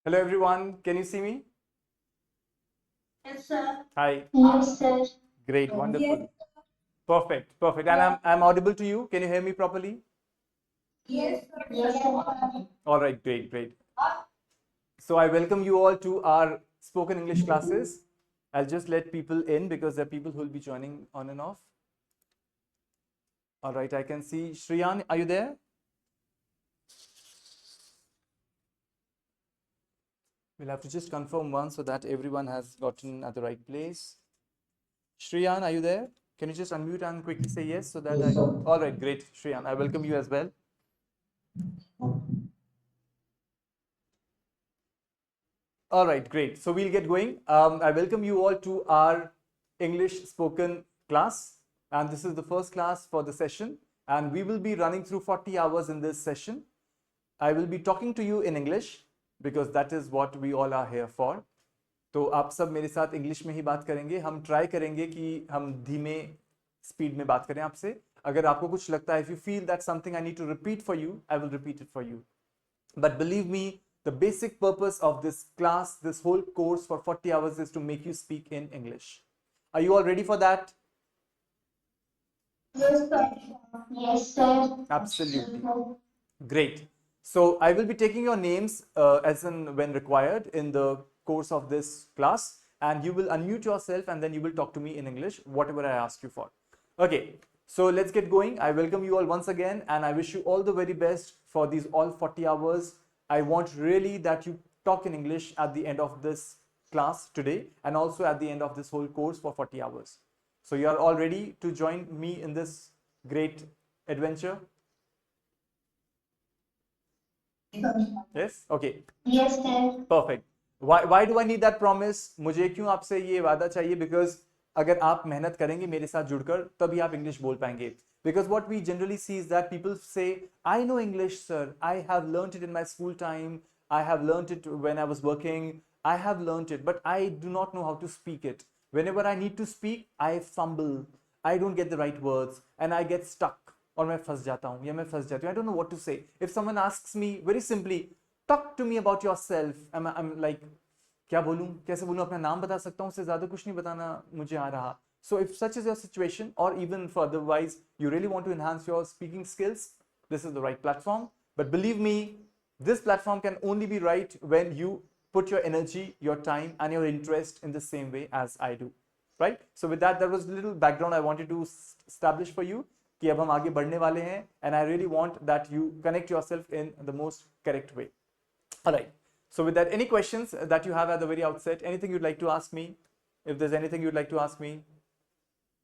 Hello everyone, can you see me? Yes, sir. Hi. Yes, sir. Great, wonderful. Yes. Perfect, perfect. And I'm audible to you. Can you hear me properly? Yes, sir. Yes, sir. All right, great, great. So I welcome you all to our spoken English classes. I'll just let people in because there are people who will be joining on and off. All right, I can see Shriyan, are you there? We'll have to just confirm once so that everyone has gotten at the right place. Shriyan, are you there? Can you just unmute and quickly say yes so that Yes, I. sir. All right, great, Shriyan. I welcome you as well. All right, great. So we'll get going. I welcome you all to our English spoken class. And this is the first class for the session. And we will be running through 40 hours in this session. I will be talking to you in English because that is what we all are here for. तो आप सब मेरे साथ English में ही बात करेंगे. हम try करेंगे कि हम धीमे स्पीड में बात करें आपसे. अगर आपको कुछ लगता है, if you feel that something I need to repeat for you, I will repeat it for you. But believe me, the basic purpose of this class, this whole course for 40 hours is to make you speak in English. Are you all ready for that? Yes, sir. Yes, sir. Absolutely. Great. So I will be taking your names as and when required in the course of this class, and you will unmute yourself and then you will talk to me in English, whatever I ask you for. Okay, so let's get going. I welcome you all once again, and I wish you all the very best for these all 40 hours. I want really that you talk in English at the end of this class today and also at the end of this whole course for 40 hours. So you are all ready to join me in this great adventure? Yes? Okay. Yes, sir. Perfect. Why do I need that promise? मुझे क्यों आपसे ये वादा चाहिए? Because अगर आप मेहनत करेंगे मेरे साथ जुड़कर तभी आप इंग्लिश बोल पाएंगे. Because what we generally see is that people say, I know English, sir. I have learnt it in my school time. I have learnt it when I was working. I have learnt it, but I do not know how to speak it. Whenever I need to speak, I fumble. I don't get the right words and I get stuck. और मैं फंस जाता हूँ या मैं फंस जाती हूँ. I don't know what to say. If someone asks me very simply, talk to me about yourself, I'm like, क्या बोलूँ, कैसे बोलूँ, अपना नाम बता सकता हूँ, उससे ज़्यादा कुछ नहीं बताना मुझे आ रहा. So if such is your situation, or even for otherwise you really want to enhance your speaking skills, this is the right platform. But believe me, this platform can only be right when you put your energy, your time and your interest in the same way as I do. Right? So with that, there was a little background I wanted to establish for you कि अब हम आगे बढ़ने वाले हैं, and I really want that you connect yourself in the most correct way. All right. So with that, any questions that you have at the very outset? Anything you'd like to ask me? If there's anything you'd like to ask me,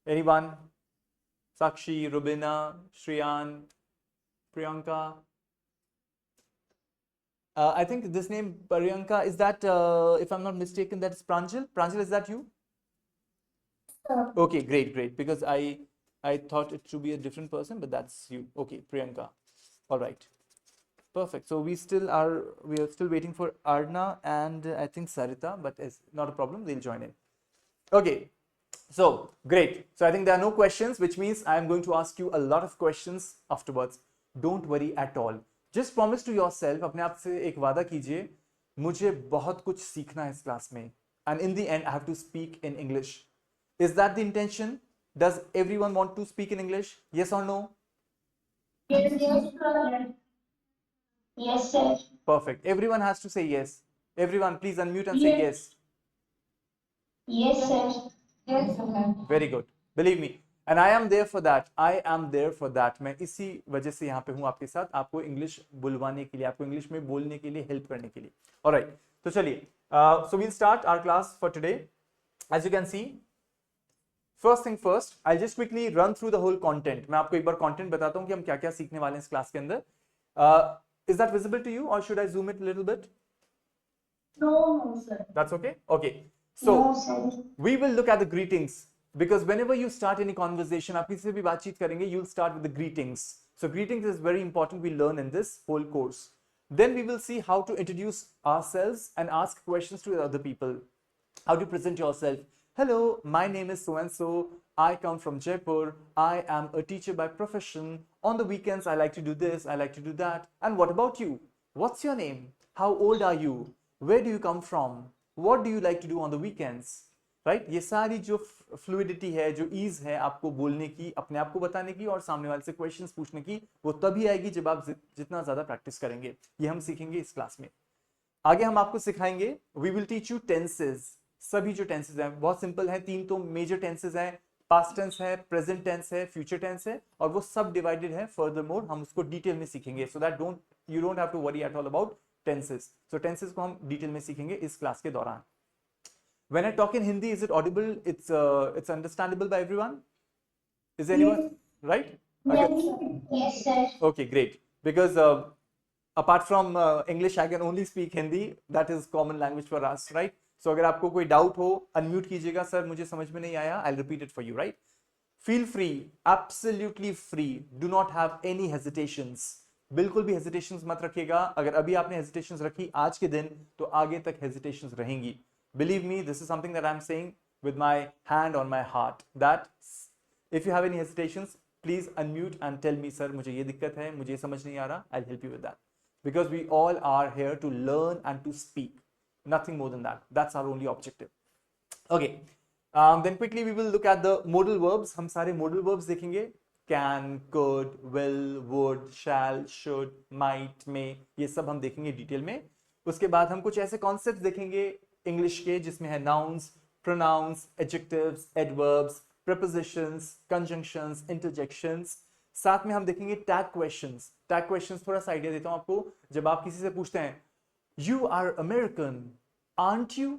anyone? Sakshi, Rubina, Shriyan, Priyanka. I think this name Priyanka, is that, if I'm not mistaken, that's Pranjal. Pranjal, is that you? Sir. Okay, great, great. Because I thought it should be a different person, but that's you. Okay, Priyanka. All right. Perfect. So we are still waiting for Arna and I think Sarita, but it's not a problem. They'll join in. Okay. So great. So I think there are no questions, which means I am going to ask you a lot of questions afterwards. Don't worry at all. Just promise to yourself, अपने आप से एक वादा कीजिए, मुझे बहुत कुछ सीखना है इस क्लास में. And in the end, I have to speak in English. Is that the intention? Does everyone want to speak in English? Yes or no? Yes, yes, sir. Yes, sir. Perfect. Everyone has to say yes. Everyone, please unmute and say Yes. yes. Yes, sir. Yes, sir. Very good. Believe me. And I am there for that. I am there for that. मैं इसी वजह से यहाँ पे हूँ आपके साथ, आपको इंग्लिश बुलवाने के लिए, आपको इंग्लिश में बोलने के लिए, हेल्प करने के लिए. Alright. तो चलिए. So we'll start our class for today. As you can see, first thing first, I'll just quickly run through the whole content. मैं आपको एक बार content बताता हूँ कि हम क्या-क्या सीखने वाले हैं इस क्लास के अंदर. Is that visible to you, or should I zoom it a little bit? No, sir. That's okay? Okay. So, No, sir. we will look at the greetings, because whenever you start any conversation, आप किसी से भी बातचीत करेंगे, you'll start with the greetings. So greetings is very important. We learn in this whole course. Then we will see how to introduce ourselves and ask questions to other people. How to present yourself. Hello, my name is so and so. I come from Jaipur. I am a teacher by profession. On the weekends, I like to do this, I like to do that. And what about you? What's your name? How old are you? where do you come from, what do you like to do on the weekends, right ये सारी जो fluidity है, जो ease है आपको बोलने की, अपने आप को बताने की और सामने वाले से क्वेश्चंस पूछने की, वो तभी आएगी जब आप जितना ज्यादा प्रैक्टिस करेंगे। ये हम सीखेंगे इस क्लास में। आगे हम आपको सिखाएंगे, we will teach you tenses. सभी जो टेंसेज हैं बहुत सिंपल है, तीन तो मेजर टेंसेज हैं, पास्ट टेंस है, प्रेजेंट टेंस है, फ्यूचर टेंस है, और वो सब डिवाइडेड है। फर्दर मोर हम उसको डिटेल में सीखेंगे, so that you don't have to worry at all about tenses. So tenses को हम डिटेल में सीखेंगे इस क्लास के दौरान। When I talk in Hindi, is it audible? It's understandable by everyone? Is anyone right? Yes, sir. Okay, great. Because apart from English, I can only speak Hindi. That is common language for us, right? So अगर आपको कोई doubt हो, unmute कीजिएगा, sir मुझे समझ में नहीं आया, I'll repeat it for you, right? Feel free, absolutely free. Do not have any hesitations. बिल्कुल भी hesitations मत रखिएगा। अगर अभी आपने hesitations रखी आज के दिन, तो आगे तक hesitations रहेंगी। Believe me, this is something that I'm saying with my hand on my heart, that if you have any hesitations, please unmute and tell me, sir, मुझे ये दिक्कत है, मुझे समझ नहीं आ रहा, I'll help you with that. Because we all are here to learn and to speak. Nothing more than that. That's our only objective. Okay. Then quickly we will look at the modal verbs. हम सारे modal verbs देखेंगे. Can, could, will, would, shall, should, might, may. ये सब हम देखेंगे detail में। उसके बाद हम कुछ ऐसे कॉन्सेप्ट्स देखेंगे इंग्लिश के जिसमें है nouns, pronouns, adjectives, adverbs, prepositions, conjunctions, interjections. साथ में हम देखेंगे टैग क्वेश्चंस। टैग क्वेश्चंस थोड़ा सा आइडिया देता हूं आपको। जब आप किसी से पूछते हैं you are American aren't you,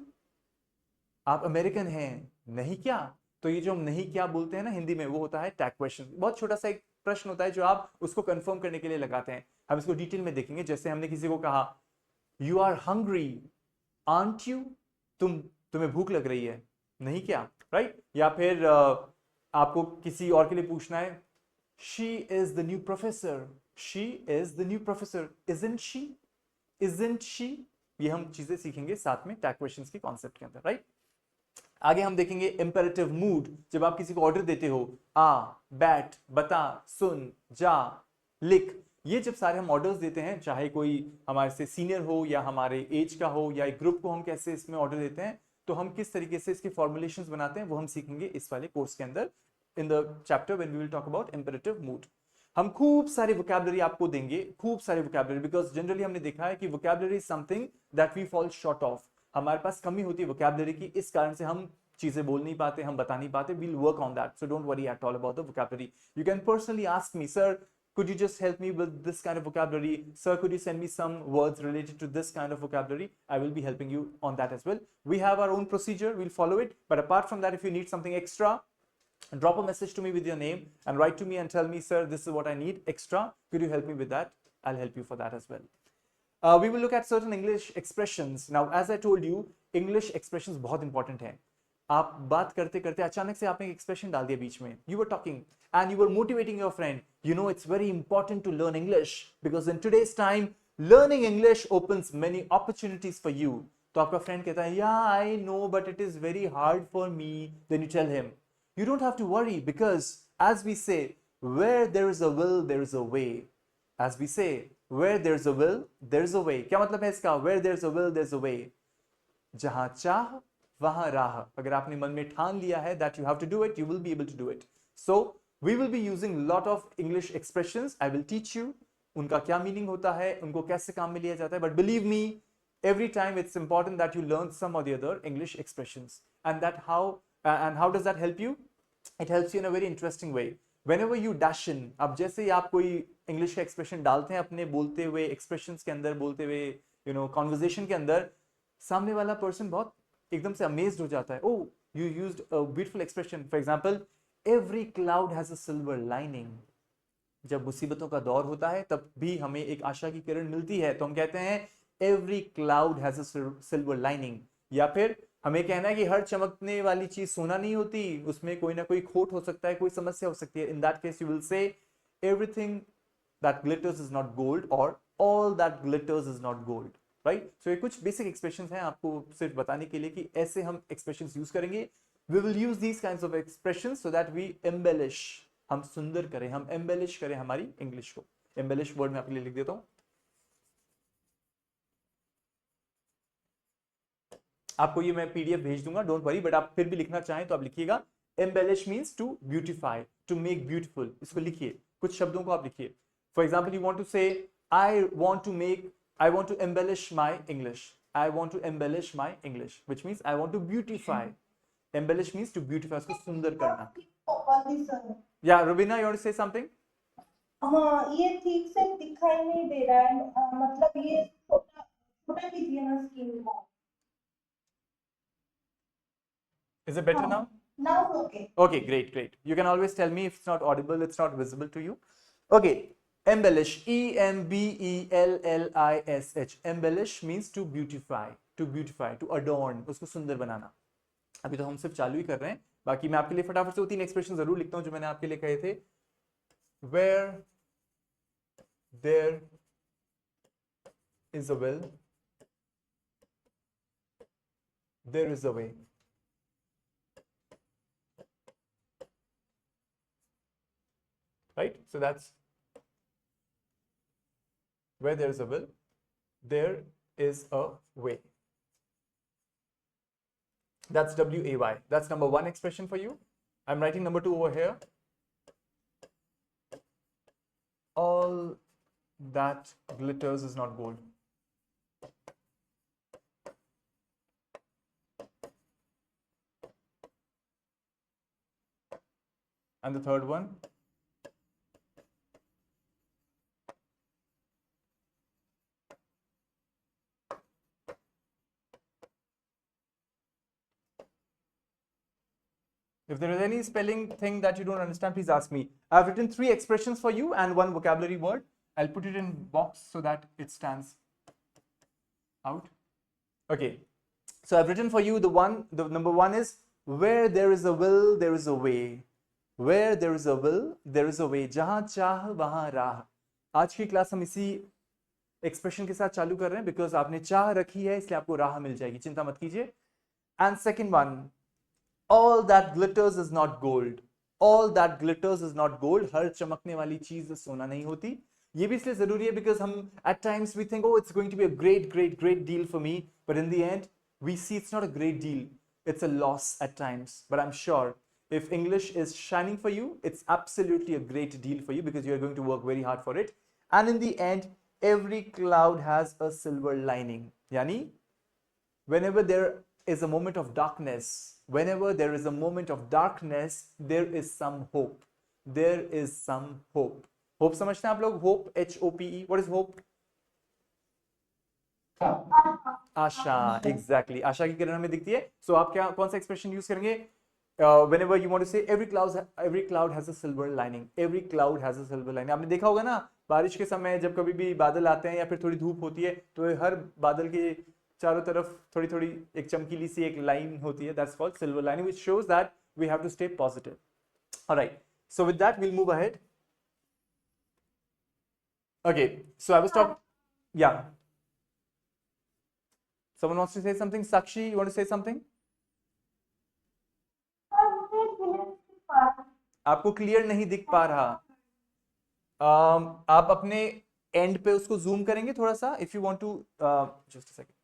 आप अमेरिकन हैं नहीं क्या, तो ये जो हम नहीं क्या बोलते हैं ना हिंदी में, वो होता है टैग क्वेश्चन। बहुत छोटा सा एक प्रश्न होता है जो आप उसको कंफर्म करने के लिए लगाते हैं। हम इसको डिटेल में देखेंगे। जैसे हमने किसी को कहा you are hungry aren't you, तुम्हें भूख लग रही है नहीं क्या, राइट? या फिर आपको किसी और के लिए पूछना है she is the new professor, she is the new professor, isn't she, isn't she. ये हम चीजें सीखेंगे साथ में टैग क्वेश्चंस के कॉन्सेप्ट के अंदर, राइट? आगे हम देखेंगे इंपेरेटिव मूड। जब आप किसी को ऑर्डर देते हो, आ, बैठ, बता, सुन, जा, लिख, ये जब सारे हम ऑर्डर्स देते हैं, चाहे कोई हमारे से सीनियर हो या हमारे एज का हो या एक ग्रुप को हम कैसे इसमें ऑर्डर देते हैं, तो हम किस तरीके से इसके फॉर्मुलेशंस बनाते हैं, वो हम सीखेंगे इस वाले कोर्स के अंदर, in the chapter when we will talk about imperative mood. हम खूब सारे वोकैबुलरी आपको देंगे, खूब सारे वोकैबुलरी, बिकॉज जनरली हमने देखा है कि vocabulary is something that we fall short of. हमारे पास कमी होती है वोकैबुलरी की, इस कारण से हम चीजें बोल नहीं पाते, हम बता नहीं पाते। We'll work on that, so don't worry at all about the vocabulary. You can personally ask me, sir could you just help me with this kind of vocabulary? Sir, could you send me some words related to this kind of vocabulary? I will be helping you on that as well. We have our own procedure, we'll follow it. But apart from that, if you need something extra, drop a message to me with your name and write to me and tell me, sir, this is what I need extra. Could you help me with that? I'll help you for that as well. We will look at certain English expressions. Now, as I told you, English expressions बहुत important हैं। आप बात करते करते अचानक से आपने एक एक्सप्रेशन डाल दिया बीच में, you were talking and you were motivating your friend, you know it's very important to learn English because in today's time learning English opens many opportunities for you. तो आपका फ्रेंड कहता है yeah I know but it is very hard for me, then you tell him you don't have to worry because as we say where there is a will there is a way, as we say where there is a will there is a way। क्या मतलब है इसका? where there is a will there is a way, जहां चाह वहां राह। अगर आपने मन में ठान लिया है that you have to do it, you will be able to do it. So we will be using lot of English expressions. I will teach you उनका क्या मीनिंग होता है, उनको कैसे काम में लिया जाता है। But believe me, every time it's important that you learn some or the other English expressions. And how does that help you? It helps you in a very interesting way. Whenever you dash in, अब जैसे ही आप कोई English का expression डालते हैं अपने बोलते हुए एक्सप्रेशंस के अंदर, बोलते हुए कॉन्वर्जेशन के अंदर, सामने वाला पर्सन बहुत एकदम से अमेज्ड हो जाता है। Oh, you used a beautiful expression. For example, every cloud has a silver lining. जब मुसीबतों का दौर होता है तब भी हमें एक आशा की किरण मिलती है, तो हम कहते हैं every cloud has a silver lining. या फिर हमें कहना है कि हर चमकने वाली चीज सोना नहीं होती, उसमें कोई ना कोई खोट हो सकता है, कोई समस्या हो सकती है। In that case you will say everything that glitters is not gold और all that glitters is not gold, right? So ये कुछ बेसिक एक्सप्रेशंस हैं आपको सिर्फ बताने के लिए कि ऐसे हम एक्सप्रेशंस यूज करेंगे। We will use these kinds of expressions so that we embellish, हम सुंदर करें, हम एम्बेलिश करें हमारी इंग्लिश को। एम्बेलिश वर्ड में आपके लिए लिख देता हूं। आपको ये मैं पीडीएफ भेज दूंगा, डोंट वरी, बट आप फिर भी लिखना चाहें तो आप लिखिएगा। Embellish means to beautify, to make beautiful, इसको लिखिए, कुछ शब्दों को आप लिखिए। For example, you want to say I want to make, I want to embellish my English, I want to embellish my English, which means I want to beautify. Embellish means to beautify, उसको सुंदर करना। Yeah, Rubina, you want to say something? हाँ, ये ठीक से दिखाई नहीं दे रहा है, मतलब ये छोटा छोटा कीजिए ना स्क्रीन को। Is it better now? Now okay. Okay, great, great. You can always tell me if it's not audible, it's not visible to you. Okay, embellish, E-M-B-E-L-L-I-S-H. Embellish means to beautify, to adorn, उसको सुंदर बनाना। अभी तो हम सिर्फ चालू ही कर रहे हैं, बाकी मैं आपके लिए फटाफट से वो 3 एक्सप्रेशन जरूर लिखता हूं जो मैंने आपके लिए कहे थे। Where there is a will, there is a way. Right? So that's where there is a will, there is a way. That's W-A-Y. That's number 1 expression for you. I'm writing number 2 over here. All that glitters is not gold. And the third one, if there is any spelling thing that you don't understand, please ask me. I've written 3 expressions for you and 1 vocabulary word. I'll put it in box so that it stands out. Okay, so I've written for you the number 1 is where there is a will, there is a way. Where there is a will, there is a way. जहां चाह वहां राह। आज की class हम इसी expression के साथ चालू कर रहे हैं बिकॉज आपने चाह रखी है इसलिए आपको राह मिल जाएगी, चिंता मत कीजिए। And second one, all that glitters is not gold. All that glitters is not gold. हर चमकने वाली चीज सोना नहीं होती। ये भी इसलिए जरूरी है बिकॉज हम at times we think, oh, it's going to be a great deal for me, but in the end we see it's not a great deal, it's a loss at times. But I'm sure if English is shining for you, it's absolutely a great deal for you because you're going to work very hard for it. And in the end, every cloud has a silver lining. Yani, whenever there is a moment of darkness, whenever there is a moment of darkness, there is some hope. There is some hope. Hope समझते हैं आप लोग? Hope, H-O-P-E. What is hope? Asha, exactly. आशा की किरण हमें दिखती है. So आप क्या कौन सा expression use करेंगे? Whenever you want to say every cloud has a silver lining. Every cloud has a silver lining. आपने देखा होगा ना, बारिश के समय जब कभी भी बादल आते हैं या फिर थोड़ी धूप होती है तो हर बादल के चारों तरफ थोड़ी थोड़ी एक चमकीली सी एक लाइन होती है. That's called silver lining, which shows that we have to stay positive. All right. So with that, we'll move ahead. Okay. So I was talking. Yeah. Someone wants to say something. Sakshi, you want to say something? आपको clear नहीं दिख पा रहा. आप अपने and पे उसको zoom करेंगे थोड़ा सा. If you want to just a second,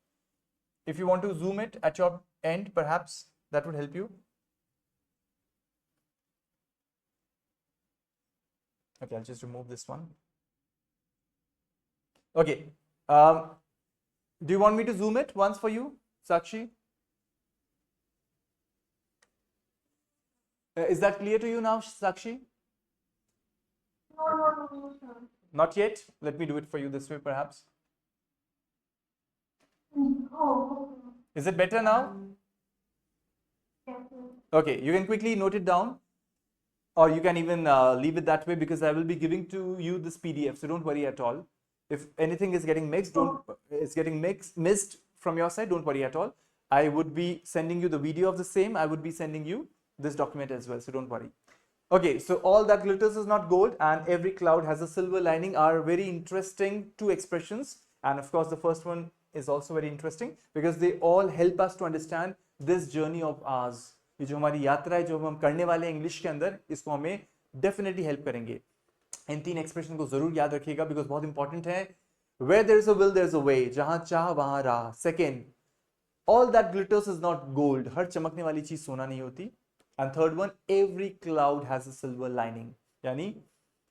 if you want to zoom it at your end, perhaps that would help you. Okay, I'll just remove this one. Okay, do you want me to zoom it once for you, Sakshi? Is that clear to you now, Sakshi? No, sir. Not yet. Let me do it for you this way, perhaps. Oh, Is it better now? yes, sir. Okay, you can quickly note it down, or you can even leave it that way because I will be giving to you this PDF. So don't worry at all. If anything is getting missed from your side, don't worry at all. I would be sending you the video of the same. I would be sending you this document as well. So don't worry. Okay, so all that glitters is not gold and every cloud has a silver lining are very interesting two expressions. And of course, the first one is also very interesting because they all help us to understand this journey of ours. ये जो हमारी यात्रा है जो हम करने वाले हैं इंग्लिश के अंदर, इसको हमें डेफिनेटली हेल्प करेंगे. इन 3 एक्सप्रेशन को जरूर याद रखिएगा बिकॉज बहुत इंपॉर्टेंट है. Where there is a will, there is a way. जहां चाह वहां राह. Second, all that glitters is not gold. हर चमकने वाली चीज सोना नहीं होती. And third one, every cloud has a silver lining. यानी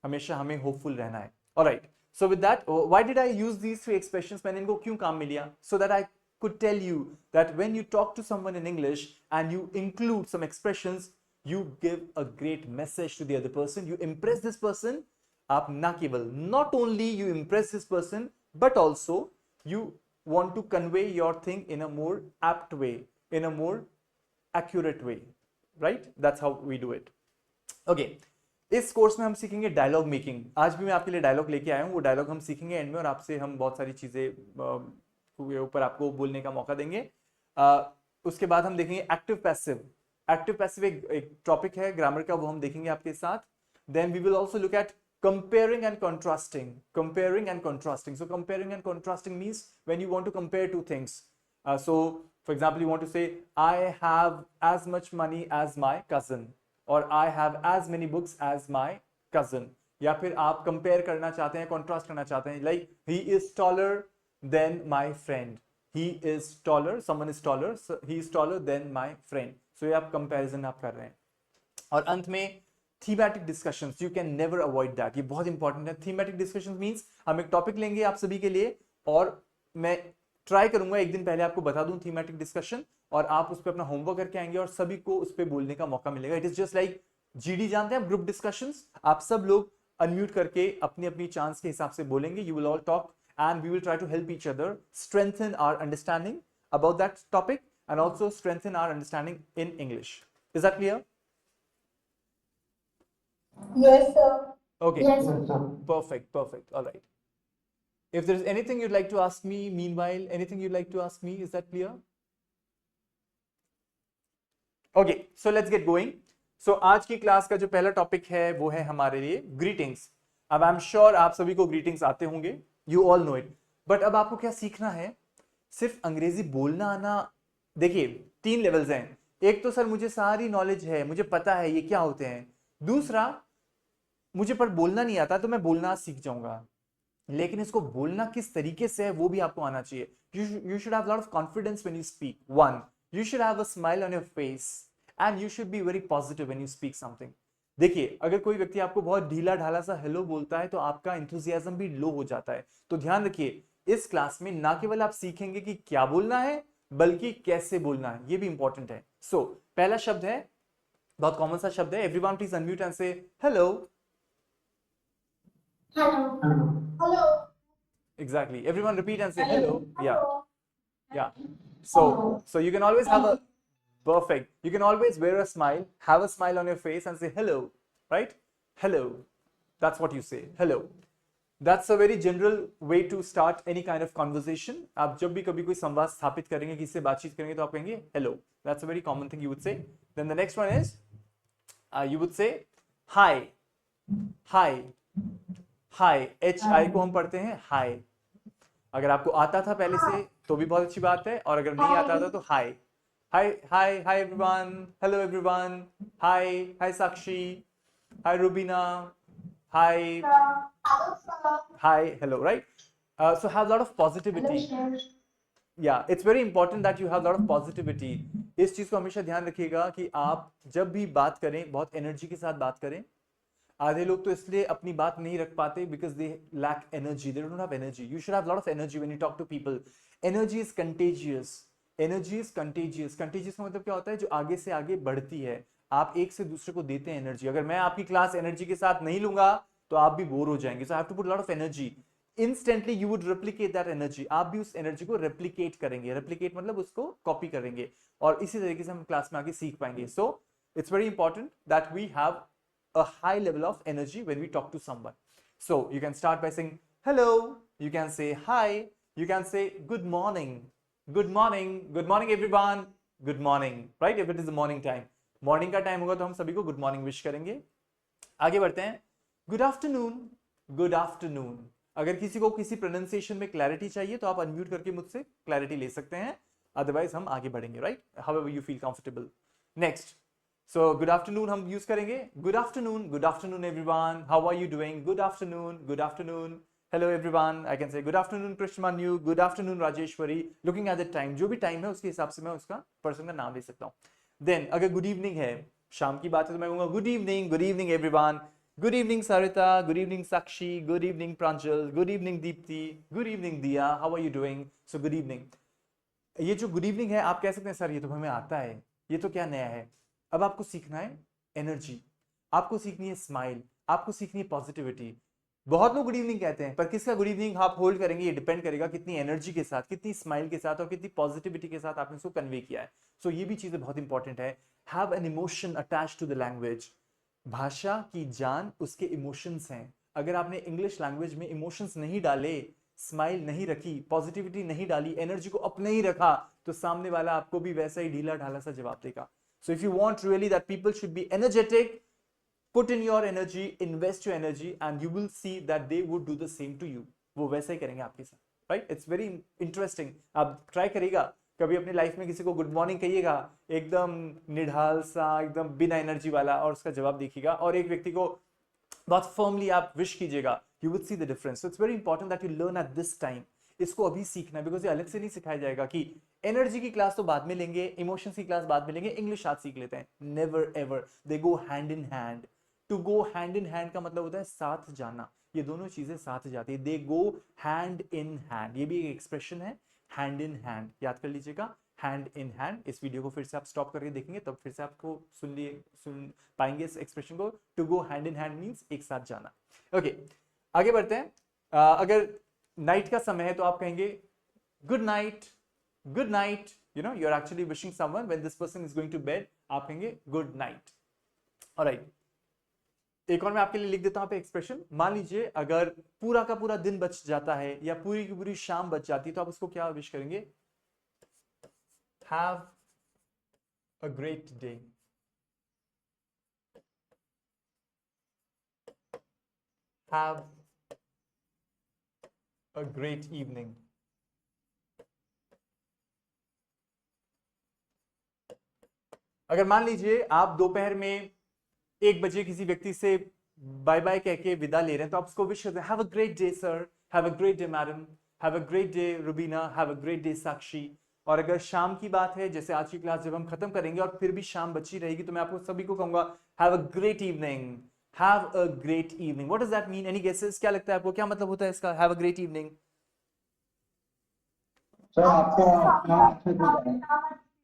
हमेशा हमें होपफुल रहना है. Alright. So with that, why did I use these three expressions? मैंने इनको क्यों काम में लिया? So that I could tell you that when you talk to someone in English and you include some expressions, you give a great message to the other person. You impress this person. आप ना केवल, not only you impress this person, but also you want to convey your thing in a more apt way, in a more accurate way, right? That's how we do it. Okay. इस course में हम सीखेंगे dialogue making. आज भी मैं आपके लिए dialogue लेके आया हूँ. वो डायलॉग हम सीखेंगे एंड में, और आपसे हम बहुत सारी चीजें के ऊपर आपको बोलने का मौका देंगे. उसके बाद हम देखेंगे एक्टिव पैसिव. एक्टिव पैसिव एक टॉपिक है ग्रामर का, वो हम देखेंगे आपके साथ. Then we will also look at comparing and contrasting. Comparing and contrasting. So comparing and contrasting means when you want to compare two things. So for example, you want to say I have as much money as my cousin, or I have as many books as my cousin. या फिर आप compare करना चाहते हैं, contrast करना चाहते हैं, like he is taller than my friend. He is taller, someone is taller, so he is taller than my friend. So ये आप comparison आप कर रहे हैं. और अंत में thematic discussions, you can never avoid that. ये बहुत इंपॉर्टेंट है. थीमेटिक डिस्कशंस मींस हम एक टॉपिक लेंगे आप सभी के लिए, और मैं ट्राई करूंगा एक दिन पहले आपको बता दूं थीमेटिक डिस्कशन, और आप उस पर अपना होमवर्क करके आएंगे और सभी को उस पर बोलने का मौका मिलेगा. It is just like GD, जानते हैं ग्रुप डिस्कशंस. आप सब लोग अनम्यूट करके अपनी अपनी चांस के हिसाब से बोलेंगे. You will all talk and we will try to help each other strengthen our understanding about that topic and also strengthen our understanding in English. Is that clear? Yes, sir. Okay. Yes, sir. Perfect. All right. If there's anything you'd like to ask me, meanwhile, anything you'd like to ask me, is that clear? Okay, so let's get going. So आज की class का जो पहला topic है वो है हमारे लिए ग्रीटिंग्स. अब आई एम श्योर आप सभी को ग्रीटिंग्स आते होंगे, you all know it. But अब आपको क्या सीखना है? सिर्फ अंग्रेजी बोलना आना. देखिए 3 लेवल्स हैं. एक तो सर मुझे सारी नॉलेज है, मुझे पता है ये क्या होते हैं. दूसरा, मुझे पर बोलना नहीं आता तो मैं बोलना सीख जाऊंगा, लेकिन इसको बोलना किस तरीके से है वो भी आपको आना चाहिए. You should have a lot of confidence when you speak. 1, you should have a smile on your face and you should be very positive when you speak something. देखिए अगर कोई व्यक्ति आपको बहुत ढीला ढाला सा हेलो बोलता है तो आपका एंथुसियाज्म भी लो हो जाता है. तो ध्यान रखिए, इस क्लास में ना केवल आप सीखेंगे कि क्या बोलना है, बल्कि कैसे बोलना है, ये भी इंपॉर्टेंट है. सो पहला शब्द है, बहुत कॉमन सा शब्द है. एवरीवन प्लीज अनम्यूट एंड से hello. Hello. Hello. Exactly. Everyone repeat and say hello. Yeah. Hello. Yeah. So you can always have a perfect. You can always wear a smile, have a smile on your face and say hello, right? Hello. That's what you say. Hello. That's a very general way to start any kind of conversation. आप जब भी कभी कोई संवाद स्थापित करेंगे, किसी से बातचीत करेंगे तो आप कहेंगे hello. That's a very common thing you would say. Then the next one is you would say hi. Hi. Hi. HI को हम पढ़ते हैं हाय. अगर आपको आता था पहले से तो भी बहुत अच्छी बात है, और अगर नहीं आता था तो hi. Hi hi hi everyone. Hello everyone. Hi hi Sakshi. Hi Rubina. Hi Hello, sir. Hi hello. Right. So have a lot of positivity. Hello, sir. Yeah, it's very important that you have a lot of positivity. इस चीज को हमेशा ध्यान रखिएगा कि आप जब भी बात करें बहुत एनर्जी के साथ बात करें. आधे लोग तो इसलिए अपनी बात नहीं रख पाते because they lack energy, they don't have energy. You should have lot of energy when you talk to people. Energy is contagious. Energy is contagious. Contagious का मतलब क्या होता है? जो आगे से आगे बढ़ती है. आप एक से दूसरे को देते हैं एनर्जी. अगर मैं आपकी क्लास एनर्जी के साथ नहीं लूंगा तो आप भी बोर हो जाएंगे. So I have to put lot of energy. Instantly you would replicate that energy. आप भी उस एनर्जी को रेप्लिकेट करेंगे. रेप्लिकेट मतलब उसको कॉपी करेंगे, और इसी तरीके से हम क्लास में आगे सीख पाएंगे. So it's very important that we have a high level of energy when we talk to someone. So you can start by saying hello, you can say hi, you can say good morning. Good morning. Good morning everyone. Good morning. Right? If it is the morning time. Morning का time होगा तो हम सभी को good morning wish करेंगे. आगे बढ़ते हैं. Good afternoon. Good afternoon. अगर किसी को किसी pronunciation में clarity चाहिए तो आप unmute करके मुझसे clarity ले सकते हैं. Otherwise हम आगे बढ़ेंगे. Right? However you feel comfortable. Next. So good afternoon हम यूज करेंगे. Good afternoon everyone. How are you doing? Good afternoon. Hello everyone, I can say good afternoon Krishnamanyu, good afternoon Rajeshwari, looking at the time, जो भी time है उसके हिसाब से मैं उसका पर्सन का नाम ले सकता हूँ. देन अगर गुड इवनिंग है, शाम की बात है, तो मैं कहूँगा good evening everyone, good evening Sarita, good evening Sakshi, good evening Pranjal, good evening Deepti, good evening Diya, how are you doing. So good evening. ये जो गुड इवनिंग है आप कह सकते हैं सर ये तो हमें आता है, ये तो क्या नया है. अब आपको सीखना है एनर्जी, आपको सीखनी है स्माइल, आपको सीखनी है पॉजिटिविटी. बहुत लोग गुड इवनिंग कहते हैं, पर किसका गुड इवनिंग आप होल्ड करेंगे ये डिपेंड करेगा कितनी एनर्जी के साथ, कितनी स्माइल के साथ और कितनी पॉजिटिविटी के साथ आपने इसको कन्वे किया है. सो ये भी चीजें बहुत इंपॉर्टेंट है. Have an emotion attach to the language. भाषा की जान उसके इमोशंस हैं. अगर आपने इंग्लिश लैंग्वेज में इमोशंस नहीं डाले, स्माइल नहीं रखी, पॉजिटिविटी नहीं डाली, एनर्जी को अपने ही रखा, तो सामने वाला आपको भी वैसा ही ढीला ढाला सा जवाब देगा. So if you want really that people should be energetic, put in your energy, invest your energy, and you will see that they would do the same to you. वो वैसा ही करेंगे आपके साथ. Right, it's very interesting. आप try करिएगा कभी अपनी life में किसी को गुड मॉर्निंग कहिएगा, एकदम निढाल सा, एकदम बिना एनर्जी वाला, और उसका जवाब देखिएगा, और एक व्यक्ति को बहुत फर्मली आप विश कीजिएगा, you will see the difference. So it's very important that you learn at this time. इसको अभी सीखना है, बिकॉज ये अलग से नहीं सिखाया जाएगा कि एनर्जी की क्लास तो बाद में लेंगे, इमोशंस की क्लास बाद में लेंगे, इंग्लिश आज सीख लेते हैं. Never ever, they go hand in hand. To go hand in hand का मतलब होता है साथ जाना. ये दोनों चीजें साथ जाती है. दे गो हैंड इन हैंड, ये भी एक एक्सप्रेशन है, हैंड इन हैंड. याद कर लीजिएगा, हैंड इन हैंड. इस वीडियो को फिर से आप स्टॉप करके देखेंगे तब फिर से आपको सुन पाएंगे इस एक्सप्रेशन को. To go hand in hand means एक साथ जाना. ओके, आगे बढ़ते हैं. अगर नाइट का समय है तो आप कहेंगे good night, good night. You know, you are actually wishing someone when this person is going to bed, आप कहेंगे गुड नाइट. ऑलराइट, एक और मैं आपके लिए लिख देता हूं पे एक्सप्रेशन. मान लीजिए अगर पूरा का पूरा दिन बच जाता है या पूरी की पूरी शाम बच जाती है, तो आप उसको क्या विश करेंगे? Have a great day. Have a great evening. अगर मान लीजिए आप दोपहर में 1 बजे किसी व्यक्ति से बाय बाय कह के विदा ले रहे हैं, तो आप उसको विश करते हैं have a great day sir, have a great day madam, have a great day Rubina, have a great day Sakshi. और अगर शाम की बात है, जैसे आज की क्लास जब हम खत्म करेंगे और फिर भी शाम बची रहेगी, तो मैं आपको सभी को कहूंगा have a great evening, have a great evening. What does that mean? Any guesses? क्या लगता है आपको, क्या मतलब होता है इसका, have a great evening? Sir आपका नाम अच्छा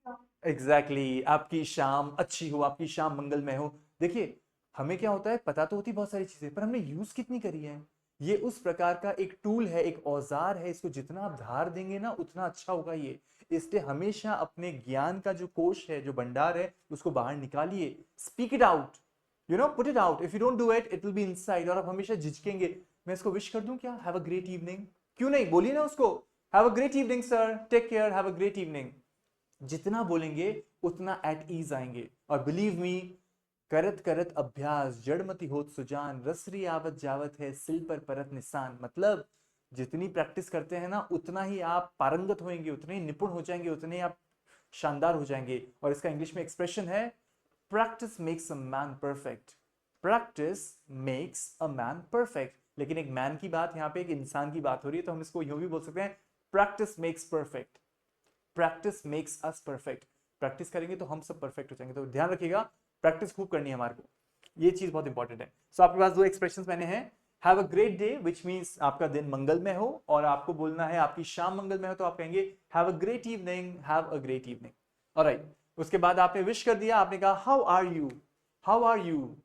हो. एग्जैक्टली, आपकी शाम अच्छी हो, आपकी शाम मंगलमय हो. देखिए, हमें क्या होता है, पता तो होती बहुत सारी चीजें, पर हमने यूज कितनी करी है. ये उस प्रकार का एक टूल है, एक औजार है, इसको जितना आप धार देंगे ना उतना अच्छा होगा ये. इसलिए हमेशा अपने ज्ञान का जो कोश है, जो भंडार है, उसको बाहर निकालिए. Speak it out, you know, put it out. If you don't do it, it will be inside. और आप हमेशा झिझकेंगे, मैं इसको विश कर दूं क्या, हैव अ ग्रेट इवनिंग. क्यों नहीं, बोलिए ना उसको, have a great evening sir, take care, have a great evening. जितना बोलेंगे उतना एट ईज आएंगे. और बिलीव मी, करत करत अभ्यास जड़मति होत सुजान, रसरी आवत जावत है सिल पर परत निशान. मतलब जितनी प्रैक्टिस करते हैं ना, उतना ही आप पारंगत होंगे, उतने ही निपुण हो जाएंगे, उतने ही आप शानदार हो जाएंगे. और इसका इंग्लिश में एक्सप्रेशन है, practice makes a man perfect. Practice makes a man perfect. लेकिन एक मैन की बात, यहाँ पे एक इंसान की बात हो रही है, तो हम इसको यूं भी बोल सकते हैं, practice makes perfect. Practice makes us perfect. Practice करेंगे तो हम सब परफेक्ट हो जाएंगे. तो ध्यान रखिएगा, प्रैक्टिस खूब करनी है हमारे को, ये चीज बहुत इंपॉर्टेंट है. सो आपके पास 2 एक्सप्रेशंस मैंने हैं. Have a great day which means आपका दिन मंगलमय हो, और आपको बोलना है आपकी शाम मंगलमय हो, तो आप कहेंगे have a great evening, have a great evening. Alright, उसके बाद आपने विश कर दिया, आपने कहा how are you, how are you,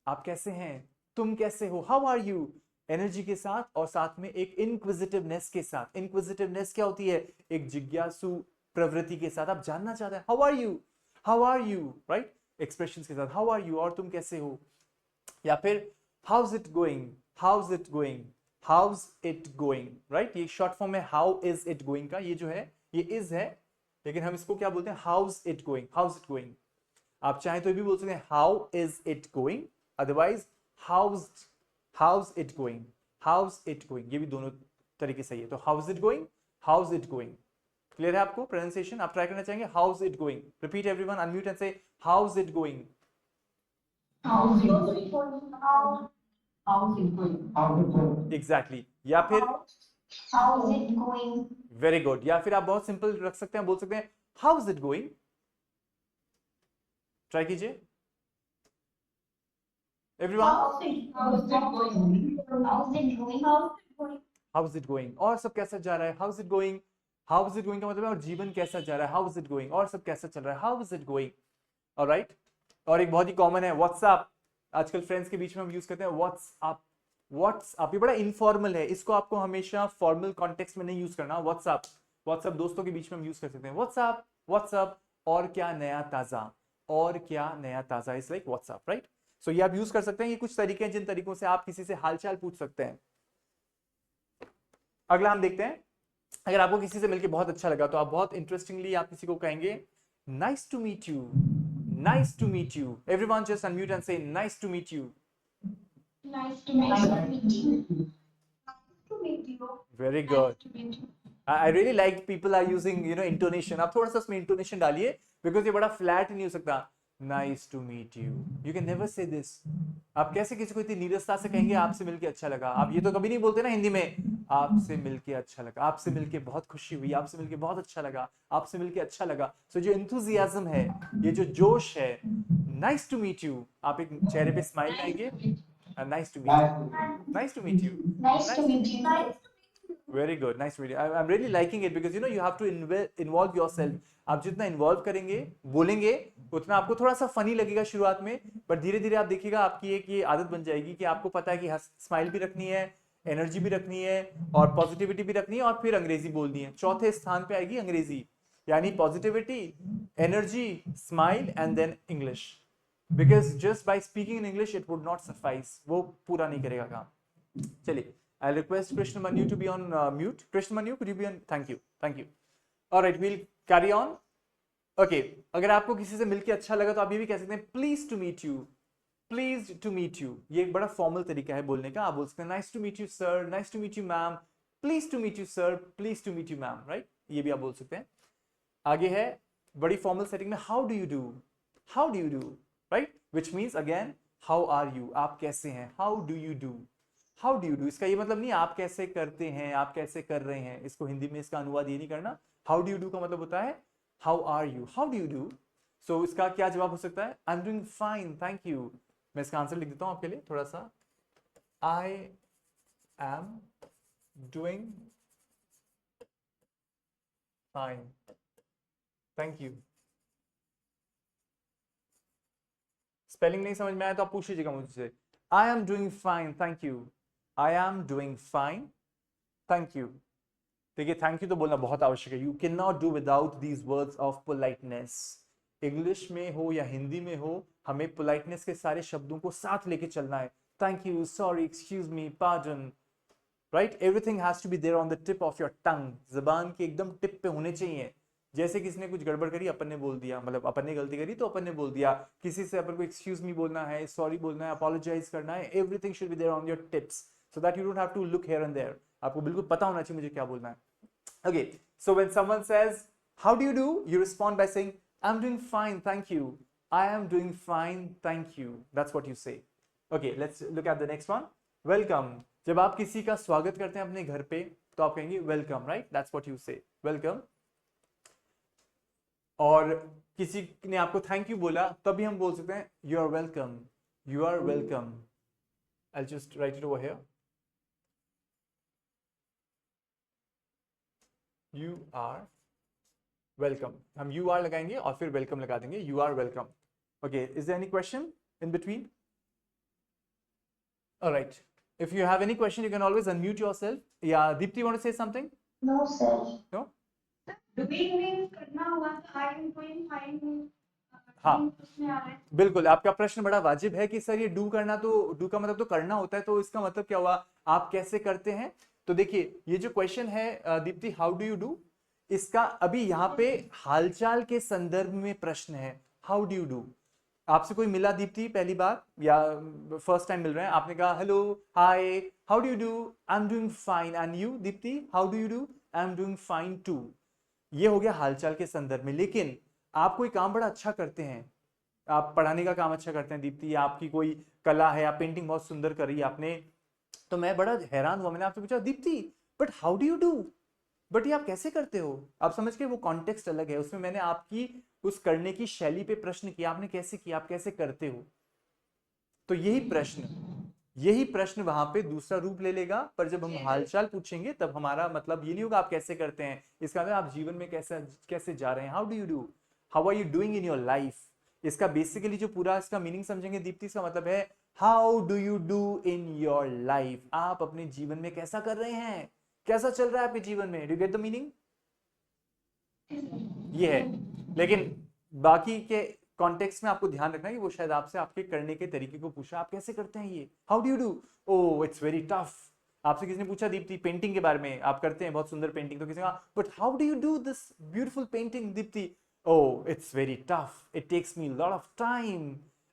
आप कैसे हैं, तुम कैसे हो, हाउ आर यू, एनर्जी के साथ, और साथ में एक इनक्विजिटिवनेस के साथ. इनक्विजिटिवनेस क्या होती है? एक जिज्ञासु प्रवृत्ति के साथ, आप जानना चाहते हैं, how are you, how are you, right, expressions के साथ, हाउ आर यू, और तुम कैसे हो. या फिर how's it going, how's it going, how's it going, right. ये शॉर्ट फॉर्म है हाउ इज इट गोइंग का. ये जो है ये इज है, लेकिन हम इसको क्या बोलते हैं, how's it going, how's it going. आप चाहें तो ये भी बोल सकते हैं how is it going, otherwise how's it going, how's it going. ये भी दोनों तरीके सही है. तो how's it going, how's it going. Clear है आपको प्रोनाउंसिएशन? आप ट्राई करना चाहेंगे, how's it going. Repeat everyone, unmute and say how's it going. How is it going? How is it going? Exactly. या फिर How is it going? Very good, या फिर आप बहुत सिंपल रख सकते हैं, बोल सकते हैं how is it going. Try कीजिए everyone, How is it going? How is it going? How is it going, और सब कैसा जा रहा है, how is it going. How is it going का मतलब है और जीवन कैसा जा रहा है, हाउ इज इट गोइंग, और सब कैसा चल रहा है, how is it going. Alright, और एक बहुत ही कॉमन है व्हाट्सएप, आजकल फ्रेंड्स के बीच में हम यूज करते हैं व्हाट्सएप। व्हाट्सएप ये बड़ा इनफॉर्मल है, इसको आपको हमेशा फॉर्मल कॉन्टेक्स्ट में नहीं यूज करना। व्हाट्सएप, व्हाट्सएप दोस्तों के बीच में हम यूज कर सकते हैं व्हाट्सएप, व्हाट्सएप, और क्या नया ताजा, और क्या नया ताजा, is like WhatsApp, right. So ये आप यूज कर सकते हैं, ये कुछ तरीके हैं जिन तरीकों से आप किसी से हालचाल पूछ सकते हैं। अगला हम देखते हैं, अगर आपको किसी से मिलकर बहुत अच्छा लगा तो आप बहुत इंटरेस्टिंगली आप किसी को कहेंगे nice to meet you, nice to meet you. Everyone just unmute and say nice to meet you. Nice to meet you. To meet you. Very Nice good, to meet you. I really like people are using intonation. आप थोड़ा सा उसमें intonation डालिए, because ये बड़ा flat नहीं हो सकता। Nice to meet you, you can never say this. आप कैसे किसी को इतनी नीरसता से कहेंगे आपसे मिलके अच्छा लगा। आप ये तो कभी नहीं बोलते ना हिंदी में, आपसे मिलके अच्छा लगा, आपसे मिलके बहुत खुशी हुई, आपसे मिलके बहुत अच्छा लगा, आपसे मिलके अच्छा लगा। सो जो एंथुजियाज्म है, ये जो जोश है, नाइस टू मीट यू, आप एक चेहरे पे स्माइल लाएंगे, nice to meet you, nice to meet you, Nice to meet you. Very good, nice video, I am really liking it, because you have to involve yourself. आप जितना involve करेंगे, बोलेंगे, उतना आपको थोड़ा सा फनी लगेगा शुरुआत में, बट धीरे धीरे आप देखिएगा आपकी एक ये आदत बन जाएगी कि आपको पता है कि स्माइल भी रखनी है, एनर्जी भी रखनी है, और पॉजिटिविटी भी रखनी है, और फिर अंग्रेजी बोलनी है। चौथे स्थान पे आएगी अंग्रेजी, यानी positivity, energy, smile and then English. Because just by speaking in English it would not suffice, वो पूरा नहीं करेगा काम। चलिए, I'll request Krishna Manu to be on mute. Krishna Manu, could you be on? Thank you, thank you. All right, we'll carry on. Okay, अगर आपको किसी से मिलके अच्छा लगा तो आप ये भी कह सकते हैं pleased to meet you, pleased to meet you। ये एक बड़ा फॉर्मल तरीका है बोलने का। आप बोल सकते हैं nice to meet you sir, nice to meet you ma'am, pleased to meet you sir, pleased to meet you ma'am, right? ये भी आप बोल सकते हैं। आगे है बड़ी फॉर्मल सेटिंग में how do you do, how do you do, right? Which means again how are you, आप कैसे हैं, how do you do, how do you do. इसका ये मतलब नहीं आप कैसे करते हैं, आप कैसे कर रहे हैं, इसको हिंदी में इसका अनुवाद ये नहीं करना। हाउ डू यू डू का मतलब होता है how are you, how do you do. So इसका क्या जवाब हो सकता है, I am doing fine thank you. मैं इसका आंसर लिख देता हूं आपके लिए थोड़ा सा, आई am doing fine thank you. Spelling नहीं समझ में आया तो आप पूछ लीजिएगा मुझसे, आई am doing fine thank you, I am doing fine thank you. देखिए, थैंक यू तो बोलना बहुत आवश्यक है। You can not do without these words of politeness. English में हो या हिंदी में हो, हमें पोलाइटनेस के सारे शब्दों को साथ लेके चलना है। Thank you, sorry, excuse me, pardon, right? Everything has to be there on the tip of your tongue. जबान के एकदम टिप पे होने चाहिए। जैसे किसी ने कुछ गड़बड़ करी, अपन ने बोल दिया, मतलब अपन ने गलती करी तो अपन ने बोल दिया। किसी से अपन को एक्सक्यूज मी बोलना है, सॉरी बोलना है, अपोलोजाइज करना है, everything should be there on your tips so that you don't have to look here and there. आपको बिल्कुल पता होना चाहिए मुझे क्या बोलना है। Okay, so when someone says how do you do, you respond by saying I'm doing fine thank you, I am doing fine thank you, that's what you say. Okay, let's look at the next one. Welcome, जब आप किसी का स्वागत करते हैं अपने घर पे तो आप कहेंगे welcome, right? That's what you say, welcome. और किसी ने आपको थैंक यू बोला तभी हम बोल सकते हैं you are welcome, you are welcome. I'll just write it over here. You are welcome. हम you are लगाएंगे और फिर welcome लगा देंगे, you are welcome. Okay, is there any question in between? All right. If you have any question, you can always unmute yourself. Yeah, Deepti, you want to say something? No, sir. No? Doing means करना हुआ तो I am doing fine means हाँ, उसमें आ रहा है। बिल्कुल। आपका प्रश्न बड़ा वाजिब है कि सर ये डू करना, तो डू का मतलब तो करना होता है, तो इसका मतलब क्या हुआ, आप कैसे करते हैं? तो देखिए, ये जो क्वेश्चन है Deepti, how do you do, इसका अभी यहाँ पे हालचाल के संदर्भ में प्रश्न है। हाउ डू यू डू, आपसे कोई मिला दीप्ति पहली बार या फर्स्ट टाइम मिल रहे हैं, आपने कहा hello hi how do you do, I am doing fine, and you Deepti how do you do, I am doing fine too. ये हो गया हालचाल के संदर्भ में। लेकिन आप कोई काम बड़ा अच्छा करते हैं, आप पढ़ाने का काम अच्छा करते हैं दीप्ति, या आपकी कोई कला है, आप पेंटिंग बहुत सुंदर करी आपने, तो मैं बड़ा हैरान हुआ, मैंने आपसे पूछा Deepti but how do you do, but ये आप कैसे करते हो? आप समझ के, वो कॉन्टेक्स्ट अलग है, उसमें मैंने आपकी उस करने की शैली पे प्रश्न किया, आपने कैसे किया, आप कैसे करते हो। तो यही प्रश्न वहां पे दूसरा रूप ले लेगा, पर जब हम हालचाल पूछेंगे तब हमारा मतलब ये नहीं होगा आप कैसे करते हैं, इसका मतलब आप जीवन में कैसे कैसे जा रहे हैं, how do you do, how are you doing in your life. इसका बेसिकली जो पूरा इसका मीनिंग समझेंगे दीप्ति, इसका मतलब है how do you do in your life, आप अपने जीवन में कैसा कर रहे हैं, कैसा चल रहा है आपके जीवन में। Do get the meaning? ये है, लेकिन बाकी के कॉन्टेक्स्ट में आपको ध्यान रखना है कि वो शायद आपसे आपके करने के तरीके को पूछा, आप कैसे करते हैं ये, how do you do, oh it's very tough. आपसे किसी ने पूछा दीप्ति पेंटिंग के बारे में, आप करते हैं बहुत सुंदर पेंटिंग, तो किसी ने कहा but how do you do this beautiful painting Deepti, oh it's very tough, it takes me a lot of time,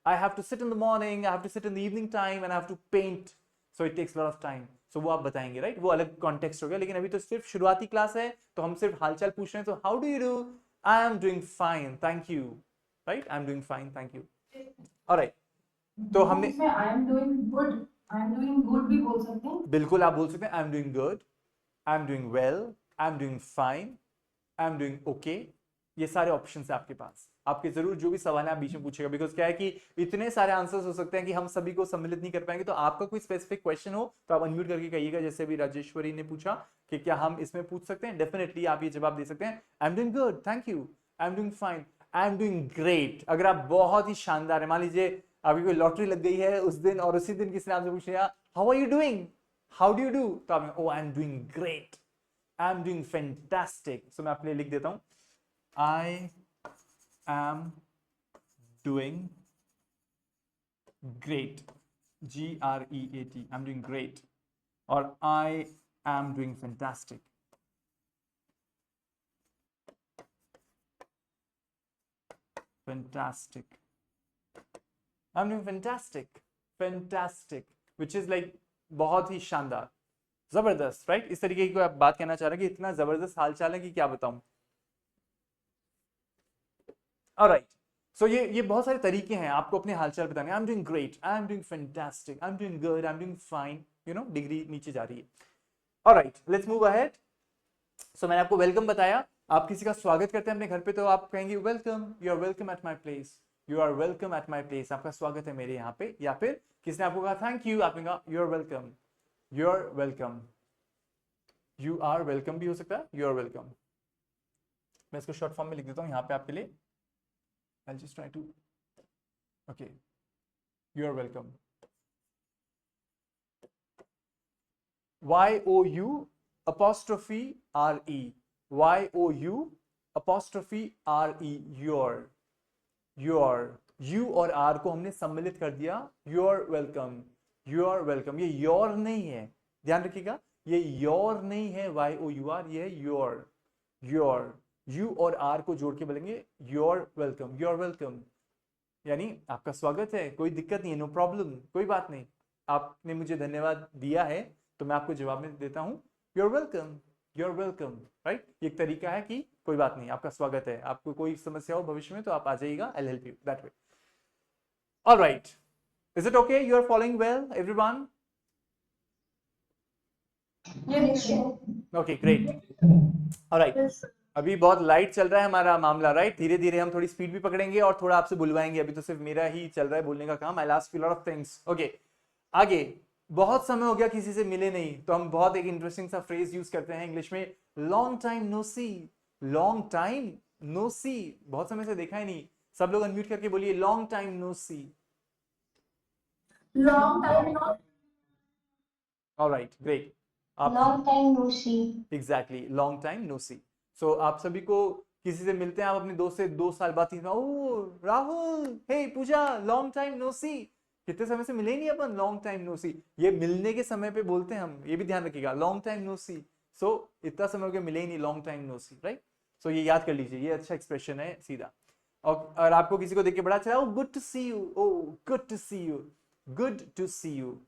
I have to sit in the morning, I have to sit in the evening time and I have to paint, so it takes a lot of time। so वो आप बताएंगे, right, वो अलग context हो गया, लेकिन अभी तो सिर्फ शुरुआती क्लास है, तो हम सिर्फ हालचाल पूछ रहे हैं। तो how do you do, I am doing fine thank you, right, I am doing fine thank you. Alright, तो हमने इसमें आई एम डूइंग गुड भी बोल सकते हैं। बिल्कुल आप बोल सकते हैं आई am doing good, I am doing well, I am doing fine, I am doing okay, ये सारे ऑप्शन है आपके पास। आपके जरूर जो भी सवाल है आप बीच में पूछेगा, बिकॉज क्या है कि इतने सारे आंसर्स हो सकते हैं कि हम सभी को सम्मिलित नहीं कर पाएंगे। तो आपका कोई स्पेसिफिक क्वेश्चन हो तो आप अनम्यूट करके कहिएगा, जैसे भी राजेश्वरी ने पूछा कि क्या हम इसमें पूछ सकते हैं, डेफिनेटली आप ये जवाब दे सकते हैं। आई am doing good thank you, I am doing fine, I am doing great. अगर आप बहुत ही शानदार है, मान लीजिए आपकी कोई लॉटरी लग गई है उस दिन और उसी दिन किसी ने आपसे पूछ लिया how are you doing, how do you do, तो आप oh I am doing great, I am doing fantastic. So मैं आपके लिए लिख देता हूं, आई am doing great, G-R-E-A-T, I'm doing great, और I am doing fantastic, fantastic, I'm doing fantastic, fantastic, which is like बहुत ही शानदार, जबरदस्त, राइट। इस तरीके की आप बात कहना चाह रहे हैं कि इतना जबरदस्त हालचाल है कि क्या बताऊं। ऑलराइट, सो ये बहुत सारे तरीके हैं आपको अपने हालचाल बताने। I am doing great, I am doing fantastic, I am doing good, I am doing fine, you know degree नीचे जा रही है। Alright, let's move ahead. So मैंने आपको वेलकम बताया, आप किसी का स्वागत करते हैं अपने घर पे तो आप कहेंगे welcome, you are welcome at my place, you are welcome at my place, आपका स्वागत है मेरे यहाँ पे। या फिर किसने आपको कहा थैंक यू, आपने कहा you are welcome, you are welcome, you are welcome भी हो सकता है, यू आर वेलकम। मैं इसको शॉर्ट फॉर्म में लिख देता हूँ यहाँ पे आपके लिए। I'll just try to, okay, you are welcome, Y-O-U apostrophe R-E, Y-O-U apostrophe R-E, your, you और R को हमने सम्मिलित कर दिया, you are welcome, you are welcome। ये your नहीं है, ध्यान रखिएगा, ये your नहीं है, Y-O-U-R, ये है your, यू और आर को जोड़ के बोलेंगे योर वेलकम, योर वेलकम, यानी आपका स्वागत है, कोई दिक्कत नहीं है, नो प्रॉब्लम, कोई बात नहीं, आपने मुझे धन्यवाद दिया है तो मैं आपको जवाब में देता हूं your welcome, your welcome, right. एक तरीका है कि कोई बात नहीं, आपका स्वागत है, आपको कोई समस्या हो भविष्य में तो आप आ जाइएगा, I will help you that way. Alright, is it okay, you are following well everyone? Okay great, alright. अभी बहुत लाइट चल रहा है हमारा मामला, राइट, धीरे धीरे हम थोड़ी स्पीड भी पकड़ेंगे और थोड़ा आपसे बुलवाएंगे, अभी तो सिर्फ मेरा ही चल रहा है बोलने का काम, I will ask you lot of things. Okay, आगे बहुत समय हो गया किसी से मिले नहीं, तो हम बहुत एक इंटरेस्टिंग सा फ्रेज यूज करते हैं इंग्लिश में, long time no see, long time no सी, बहुत समय से देखा ही नहीं, सब लोग अनम्यूट करके बोलिए long time no see, long time no, alright great, Long time no see. Exactly long time no see. So आप सभी को किसी से मिलते हैं आप अपने दोस्त से 2 साल बाद, 3 साल, ओ राहुल, हे पूजा, लॉन्ग टाइम नो सी, कितने समय से मिले ही नहीं अपन, लॉन्ग टाइम नो सी, ये मिलने के समय पे बोलते हैं हम, ये भी ध्यान रखिएगा, लॉन्ग टाइम नो सी, सो इतना समय हो गया मिले ही नहीं, लॉन्ग टाइम नो सी, राइट। सो ये याद कर लीजिए, ये अच्छा एक्सप्रेशन है सीधा। और आपको किसी को देख के बड़ा अच्छा लगा, good to see you, oh good to see you, good to see you,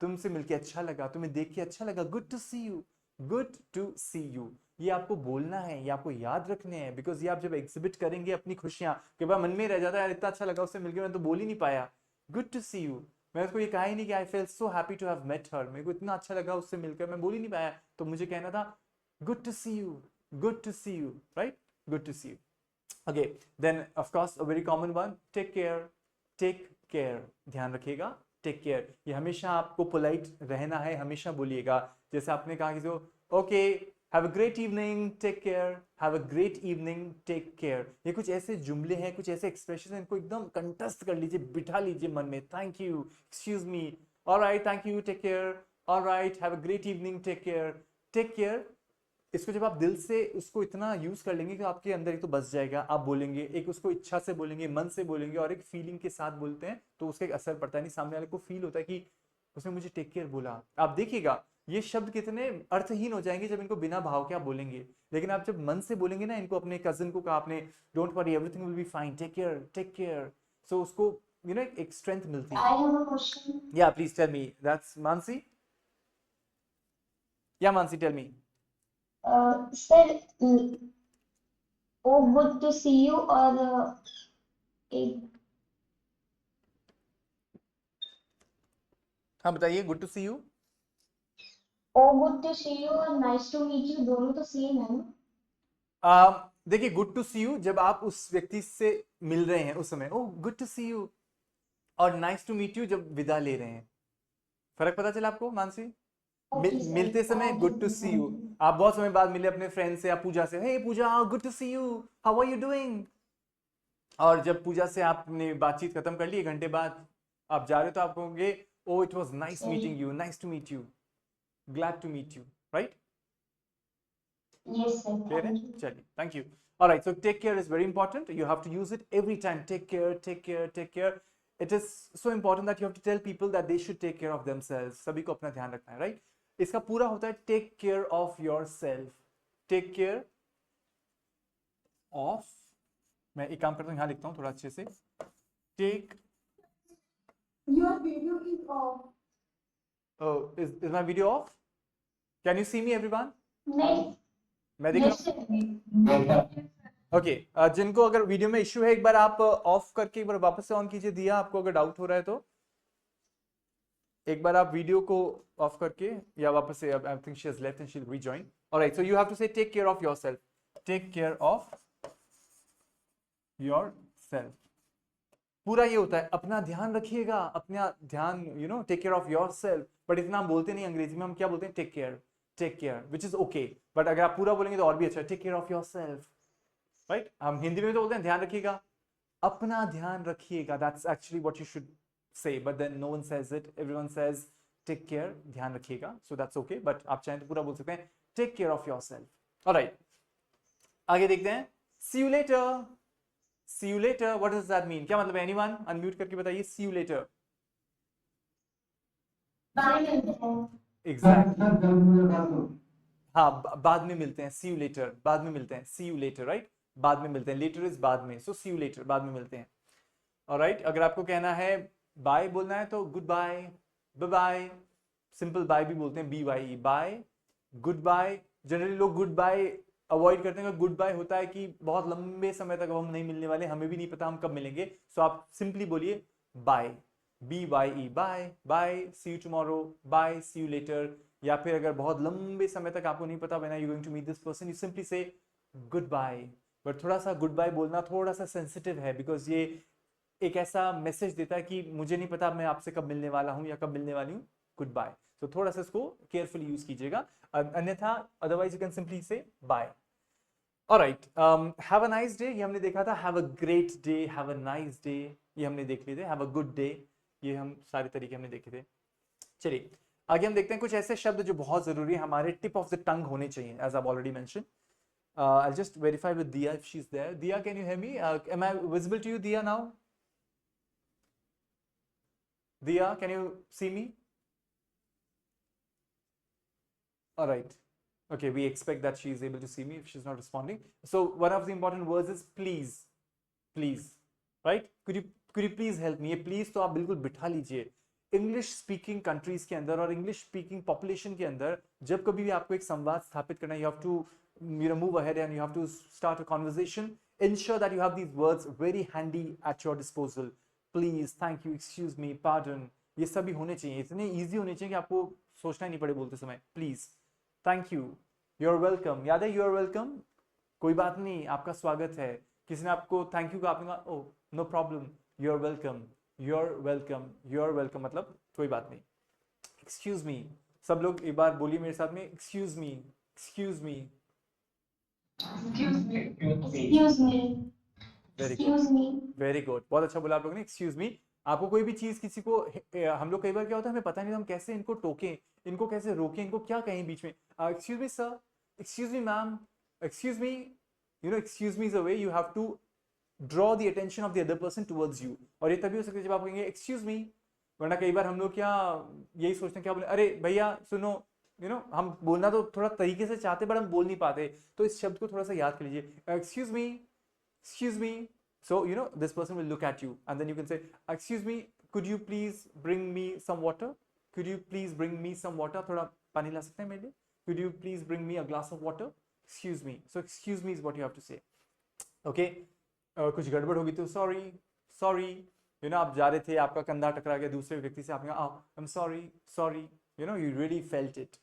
तुमसे मिलके अच्छा लगा, तुम्हें देख के अच्छा लगा, good to see you, good to see you, ये आपको बोलना है, ये आपको याद रखने हैं, बिकॉज ये आप जब एग्जिबिट करेंगे अपनी खुशियां, कि भाई मन में रह जाता है यार इतना अच्छा लगा उससे मिलके, मैं तो बोल ही नहीं पाया, गुड टू सी यू, मैंने उसको ये कहा ही नहीं कि I felt so happy to have met her, मेरे को इतना अच्छा लगा उससे मिलकर, मैं बोल ही नहीं पाया, तो मुझे कहना था good to see you, good to see you, right, good to see you. Okay, then of course a very common one, take care, take care, ध्यान रखिएगा, take care, ये हमेशा आपको पोलाइट रहना है, हमेशा बोलिएगा. जैसे आपने कहा किसी को okay have a great evening, take care, have a great evening, take care, ये कुछ ऐसे जुमले हैं, कुछ ऐसे एक्सप्रेशन हैं, इनको एकदम कंठस्थ कर लीजिए, बिठा लीजिए मन में. Thank you, excuse me, alright, thank you, take care, alright, have a great evening, take care, take care. इसको जब आप दिल से उसको इतना यूज कर लेंगे कि आपके अंदर एक तो बस जाएगा, आप बोलेंगे, एक उसको इच्छा से बोलेंगे, मन से बोलेंगे, और एक फीलिंग के साथ बोलते हैं, तो उसका एक असर पड़ता है. नहीं, सामने वाले को फील होता है कि उसने मुझे टेक केयर बोला. आप देखिएगा ये शब्द कितने अर्थहीन हो जाएंगे जब इनको बिना भाव के आप बोलेंगे, लेकिन आप जब मन से बोलेंगे ना इनको. अपने कजिन को कहा आपने, don't worry, everything will be fine, take care, take care. So उसको यू नो एक स्ट्रेंथ मिलती है. I have a question. या please tell me, that's Mansi. या Mansi, tell me. Sir, oh, good to see you, or एक हाँ बताइए, good to see you. oh, good to see you और nice to meet you दोनों तो सेम है ना? देखिए, गुड टू सी यू जब आप उस व्यक्ति से मिल रहे हैं उस समय oh good to see you, और नाइस टू मीट यू जब विदा ले रहे हैं. फर्क पता चला आपको मानसी? Okay, sir. मिलते समय गुड टू सी यू, आप बहुत समय बाद मिले अपने फ्रेंड से या पूजा से, hey Pooja, good to see you, how are you doing. और जब पूजा से आपने बातचीत खत्म कर ली, 1 घंटे बाद आप जा रहे हो, तो आप कहोगे oh it was nice meeting you, nice to meet you, glad to meet you, right. Yes, sir. Clear है? Thank you. चलिए, thank you. All right, so take care is very important. You have to use it every time. Take care, take care, take care. It is so important that you have to tell people that they should take care of themselves. सभी को अपना ध्यान रखना है, right? इसका पूरा होता है take care of yourself. Take care of, मैं एक काम करता हूँ, यहाँ लिखता हूँ थोड़ा अच्छे से. Take, Your video is off. oh, is my video off? Can you see me everyone? नहीं, मैं देख रहा yes, हूँ. sir. ओके, जिनको अगर वीडियो में इश्यू है, एक बार आप ऑफ करके एक बार वापस से ऑन कीजिए. दिया, आपको अगर डाउट हो रहा है तो एक बार आप वीडियो को ऑफ करके या वापस से, I think she has left and she will rejoin. Alright, so you have to say take care of yourself, take care of yourself. पूरा ये होता है, अपना ध्यान रखिएगा, अपना ध्यान, you know, take care of yourself. But इतना हम बोलते नहीं, अंग्रेजी में हम क्या बोलते हैं, take care, take care, which is okay. But अगर आप पूरा बोलेंगे तो और भी अच्छा, take care of yourself, right. हम हिंदी में तो बोलते हैं ध्यान रखिएगा, अपना ध्यान रखिएगा. That's actually what you should say, but then no one says it, everyone says take care, ध्यान रखिएगा. सो दैट्स ओके, बट आप चाहें तो पूरा बोल सकते हैं, take care of yourself. Alright, आगे देखते हैं. See you later, see you later, what does that mean? क्या मतलब है? एनीवन अनम्यूट करके बताइए. सी यू लेटर. बाय मिलते हैं. एग्जैक्टली, सर जल्द मुझे कर दो. हाँ, बाद में मिलते हैं. सी यू लेटर, बाद में मिलते हैं. सी यू लेटर, राइट, बाद में मिलते हैं. लेटर इज बाद में, सो सी यू लेटर, बाद में मिलते हैं. ऑलराइट, अगर आपको कहना है बाय बोलना है तो good bye, bye bye. Simple bye भी बोलते हैं, BYE, bye, good bye. Generally लोग गुड बाय अवॉइड करते हैं. गुड बाय होता है कि बहुत लंबे समय तक अब हम नहीं मिलने वाले, हमें भी नहीं पता हम कब मिलेंगे. सो आप सिंपली बोलिए bye, BYE, bye, bye, see you tomorrow, bye, see you later. या फिर अगर बहुत लंबे समय तक आपको नहीं पता when are you going to meet this person, you simply say good bye. But थोड़ा सा गुड बाय बोलना थोड़ा सा सेंसिटिव है, बिकॉज ये एक ऐसा मैसेज देता है कि मुझे नहीं पता मैं आपसे कब मिलने वाला हूँ या कब मिलने वाली हूँ. Good bye. तो थोड़ा सा इसको केयरफुली यूज कीजिएगा, अन्यथा otherwise you can simply say bye. Alright, have a nice day, ये हमने देखा था. Have a great day, have a nice day, ये हमने देख लिए थे. हैव अ गुड डे, ये हम सारे तरीके हमने देखे थे. चलिए आगे हम देखते हैं कुछ ऐसे शब्द जो बहुत जरूरी है, हमारे टिप ऑफ द टंग होने चाहिए, as I already mention. I'll just verify with Diya if she's there. Diya, can you hear me? Am I visible to you, Diya, now? Diya, can you see me? All right. Okay, we expect that she is able to see me if she's not responding. So one of the important words is please. Please. Right? Could you please help me? ये please तो आप बिल्कुल बिठा लीजिए. English speaking countries के अंदर और English speaking population के अंदर जब कभी भी आपको एक संवाद स्थापित करना है, you have to move ahead and you have to start a conversation. Ensure that you have these words very handy at your disposal. Please, thank you, excuse me, pardon, ये सभी होने चाहिए, इतने ईजी होने चाहिए कि आपको सोचना ही नहीं पड़े बोलते समय। Please, thank you, you are welcome, याद है यू आर वेलकम, कोई बात नहीं, आपका स्वागत है। किसी ने आपको थैंक यू कहा, आपने कहा oh no problem, you are welcome, you are welcome, you are welcome, मतलब कोई बात नहीं। एक्सक्यूज मी, सब लोग एक बार बोलिए मेरे साथ में, एक्सक्यूज मी, excuse me. Excuse me. Excuse me. Very good, Excuse me. Very good, बहुत अच्छा बोला आप लोगों ने, एक्सक्यूज मी। आपको कोई भी चीज किसी को हम लोग कई बार क्या होता है हमें पता नहीं हम कैसे इनको टोकें, इनको कैसे रोकें, इनको क्या कहें बीच में। Excuse me sir, excuse me ma'am, excuse me, you know excuse me is a way you have to draw the attention of the other person towards you. और ये तभी हो सकता है जब आप कहेंगे एक्सक्यूज मी, वरना कई बार हम लोग क्या यही सोचते हैं क्या बोले, अरे भैया सुनो, यू नो हम बोलना तो थोड़ा तरीके से चाहते बट हम बोल नहीं पाते, तो इस शब्द को थोड़ा सा याद कर लीजिए, excuse me, excuse me. So you know this person will look at you and then you can say, excuse me, could you please bring me some water, could you please bring me some water, थोड़ा पानी ला सकते हैं मेरे लिए, could you please bring me a glass of water, excuse me. So excuse me is what you have to say. Okay, कुछ गड़बड़ होगी तो sorry, sorry, you know आप जा रहे थे, आपका कंधा टकरा गया दूसरे व्यक्ति से, आपने कहा I'm sorry, sorry, you know you really felt it.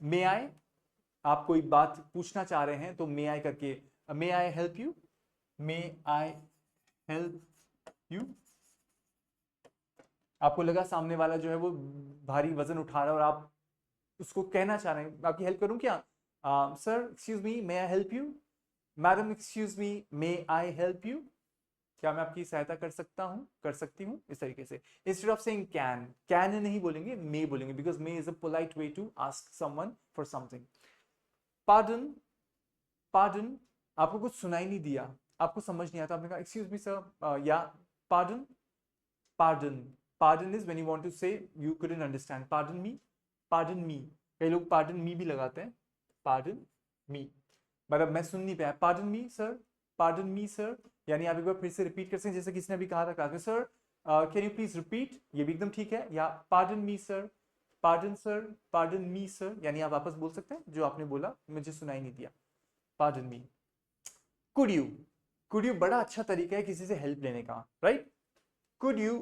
May I, आप कोई बात पूछना चाह रहे हैं तो may I करके, may I help you, May I help you? आपको लगा सामने वाला जो है वो भारी वजन उठा रहा है और आप उसको कहना चाह रहे हैं आपकी हेल्प करूं क्या, sir excuse me, may I help you, madam excuse me, may I help you, क्या मैं आपकी सहायता कर सकता हूं, कर सकती हूं, इस तरीके से। इंस्टेड ऑफ सेइंग कैन नहीं बोलेंगे, मे बोलेंगे, because may is a polite way to ask someone for something. Pardon, pardon, आपको कुछ सुनाई नहीं दिया, आपको समझ नहीं आता, आपने कहा एक्सक्यूज मी सर, या pardon, pardon, pardon is when you want to say you couldn't understand, pardon me, pardon me, कई लोग पार्डन मी भी लगाते हैं, पार्डन मी मतलब मैं सुन नहीं पाया, pardon me sir, pardon me sir, यानी आप एक बार फिर से रिपीट कर सकते हैं, जैसे किसी ने भी कहा था क्लास में, sir can you please repeat, ये भी एकदम ठीक है, या pardon me sir, pardon sir, pardon me sir, यानी आप वापस बोल सकते हैं जो आपने बोला मुझे सुनाई नहीं दिया, pardon me. Could you, could you बड़ा अच्छा तरीका है किसी से हेल्प लेने का, right. Could you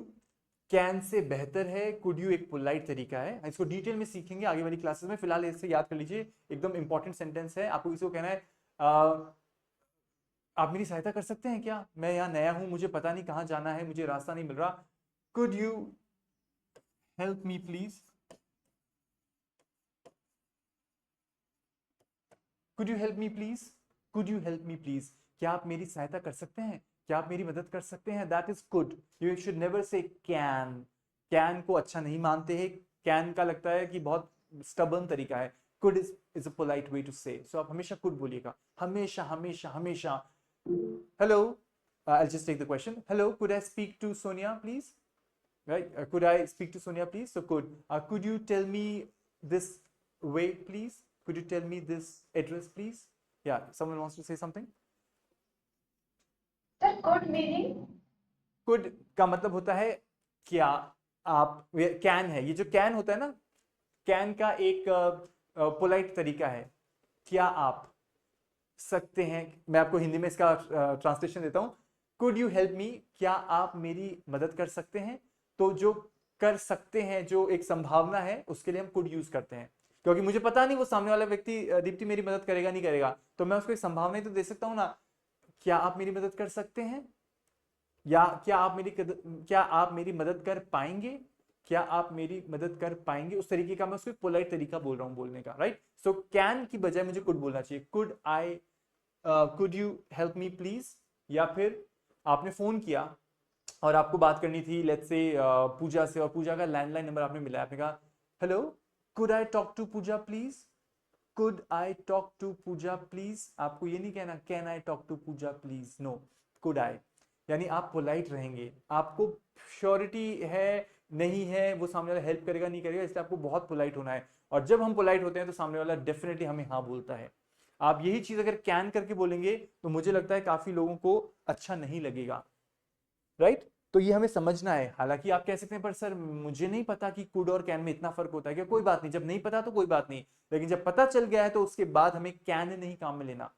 can say बेहतर है, कुड यू एक पोलाइट तरीका है, इसको डिटेल में सीखेंगे आगे वाली क्लासेस में, फिलहाल इससे याद कर लीजिए, एकदम इंपॉर्टेंट सेंटेंस है, आपको किसी को कहना है आप मेरी सहायता कर सकते हैं क्या, मैं यहाँ नया हूं, मुझे पता नहीं कहाँ जाना है, मुझे रास्ता नहीं मिल रहा, could you help me please, could you help me please, could you help me please, क्या आप मेरी सहायता कर सकते हैं, क्या आप मेरी मदद कर सकते हैं, that is could. You should never say can, can को अच्छा नहीं मानते हैं, कैन का लगता है कि बहुत स्टबर्न तरीका है, could is a polite way to say, so आप हमेशा कुड बोलिएगा, हमेशा हमेशा हमेशा। Hello, I'll just take the question. Hello, could I speak to Sonia, please? Right? Could I speak to Sonia, please? So could you tell me this way, please? Could you tell me this address, please? Yeah, someone wants to say something. Sir, could meaning? Could का मतलब होता है क्या आप, can है, ये जो can होता है ना, कैन का एक पोलाइट तरीका है, क्या आप सकते हैं, मैं आपको हिंदी में इसका ट्रांसलेशन देता हूं, कुड यू हेल्प मी, क्या आप मेरी मदद कर सकते हैं, तो जो कर सकते हैं जो एक संभावना है उसके लिए हम कुड यूज करते हैं, क्योंकि मुझे पता नहीं वो सामने वाला व्यक्ति दीप्ति मेरी मदद करेगा नहीं करेगा, तो मैं उसको एक संभावना ही तो दे सकता हूं ना, क्या आप मेरी मदद कर सकते हैं, या क्या आप मेरी मदद कर पाएंगे, क्या आप मेरी मदद कर पाएंगे, उस तरीके का मैं उसको पोलाइट तरीका बोल रहा हूं बोलने का, राइट। सो कैन की बजाय मुझे कुड बोलना चाहिए, could you help me please, या फिर आपने फोन किया और आपको बात करनी थी लेट्स से पूजा से, और पूजा का लैंडलाइन नंबर आपने मिला, आपने कहा hello could I talk to Pooja please, could I talk to Pooja please, आपको ये नहीं कहना can I talk to Pooja please, no, could I, यानी आप पोलाइट रहेंगे, आपको श्योरिटी है नहीं है वो सामने वाला हेल्प करेगा नहीं करेगा, इसलिए आपको बहुत पोलाइट होना है, और जब हम पोलाइट होते हैं तो सामने वाला डेफिनेटली हमें हाँ बोलता है। आप यही चीज अगर कैन करके बोलेंगे तो मुझे लगता है काफी लोगों को अच्छा नहीं लगेगा, राइट। तो ये हमें समझना है, हालांकि आप कह सकते हैं पर सर मुझे नहीं पता कि कुड और कैन में इतना फर्क होता है, क्या, कोई बात नहीं, जब नहीं पता तो कोई बात नहीं, लेकिन जब पता चल गया है तो उसके बाद हमें कैन नहीं काम में लेना।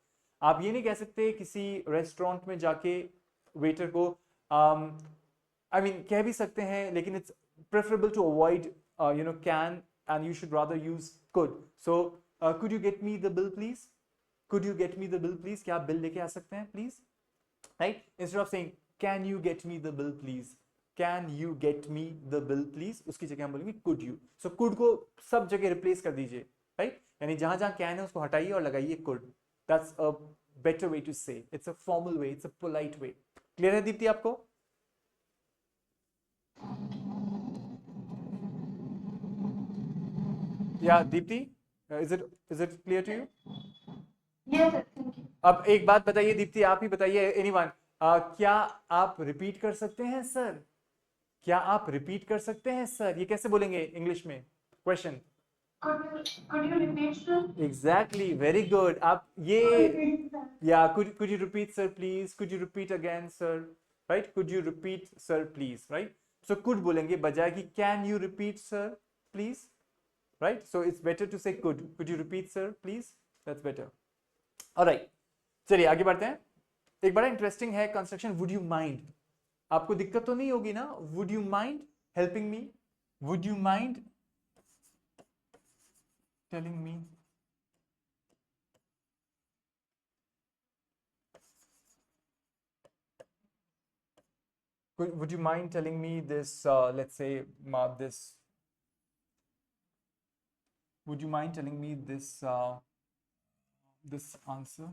आप ये नहीं कह सकते किसी रेस्टोरेंट में जाके वेटर को, आई मीन कह भी सकते हैं लेकिन it's preferable to avoid can, and you should rather use could. So could you get me the bill please? Could you get me the bill please? क्या आप बिल लेके आ सकते हैं please? Right? Instead of saying can you get me the bill please, can you get me the bill please, उसकी जगह हम बोलेंगे could you. So could को सब जगह replace कर दीजिए, right? यानी जहां जहां can है उसको हटाइए और लगाइए could. That's a better way to say. It's a formal way. It's a polite way. Clear है दीप्ति आपको? Yeah, Deepti, is it clear to you? Yes, sir. Thank you. अब एक बात बताइए दीप्ति, आप ही बताइए, anyone, क्या आप रिपीट कर सकते हैं सर? क्या आप रिपीट कर सकते हैं सर? ये कैसे बोलेंगे इंग्लिश में? Question. Could you repeat, sir? Exactly, very good. आप ये yeah, could you repeat sir please? Could you repeat again sir? Right? Could you repeat sir please? Right? So could बोलेंगे बजाय कि can you repeat sir please? Right? So it's better to say could. Could you repeat sir please? That's better. Alright. चलिए आगे बढ़ते हैं. एक बड़ा interesting है कंस्ट्रक्शन would you mind. आपको दिक्कत तो नहीं होगी ना? Would you mind helping me? Would you mind telling me? Would you mind telling me this, let's say, this, would you mind telling me this, this answer?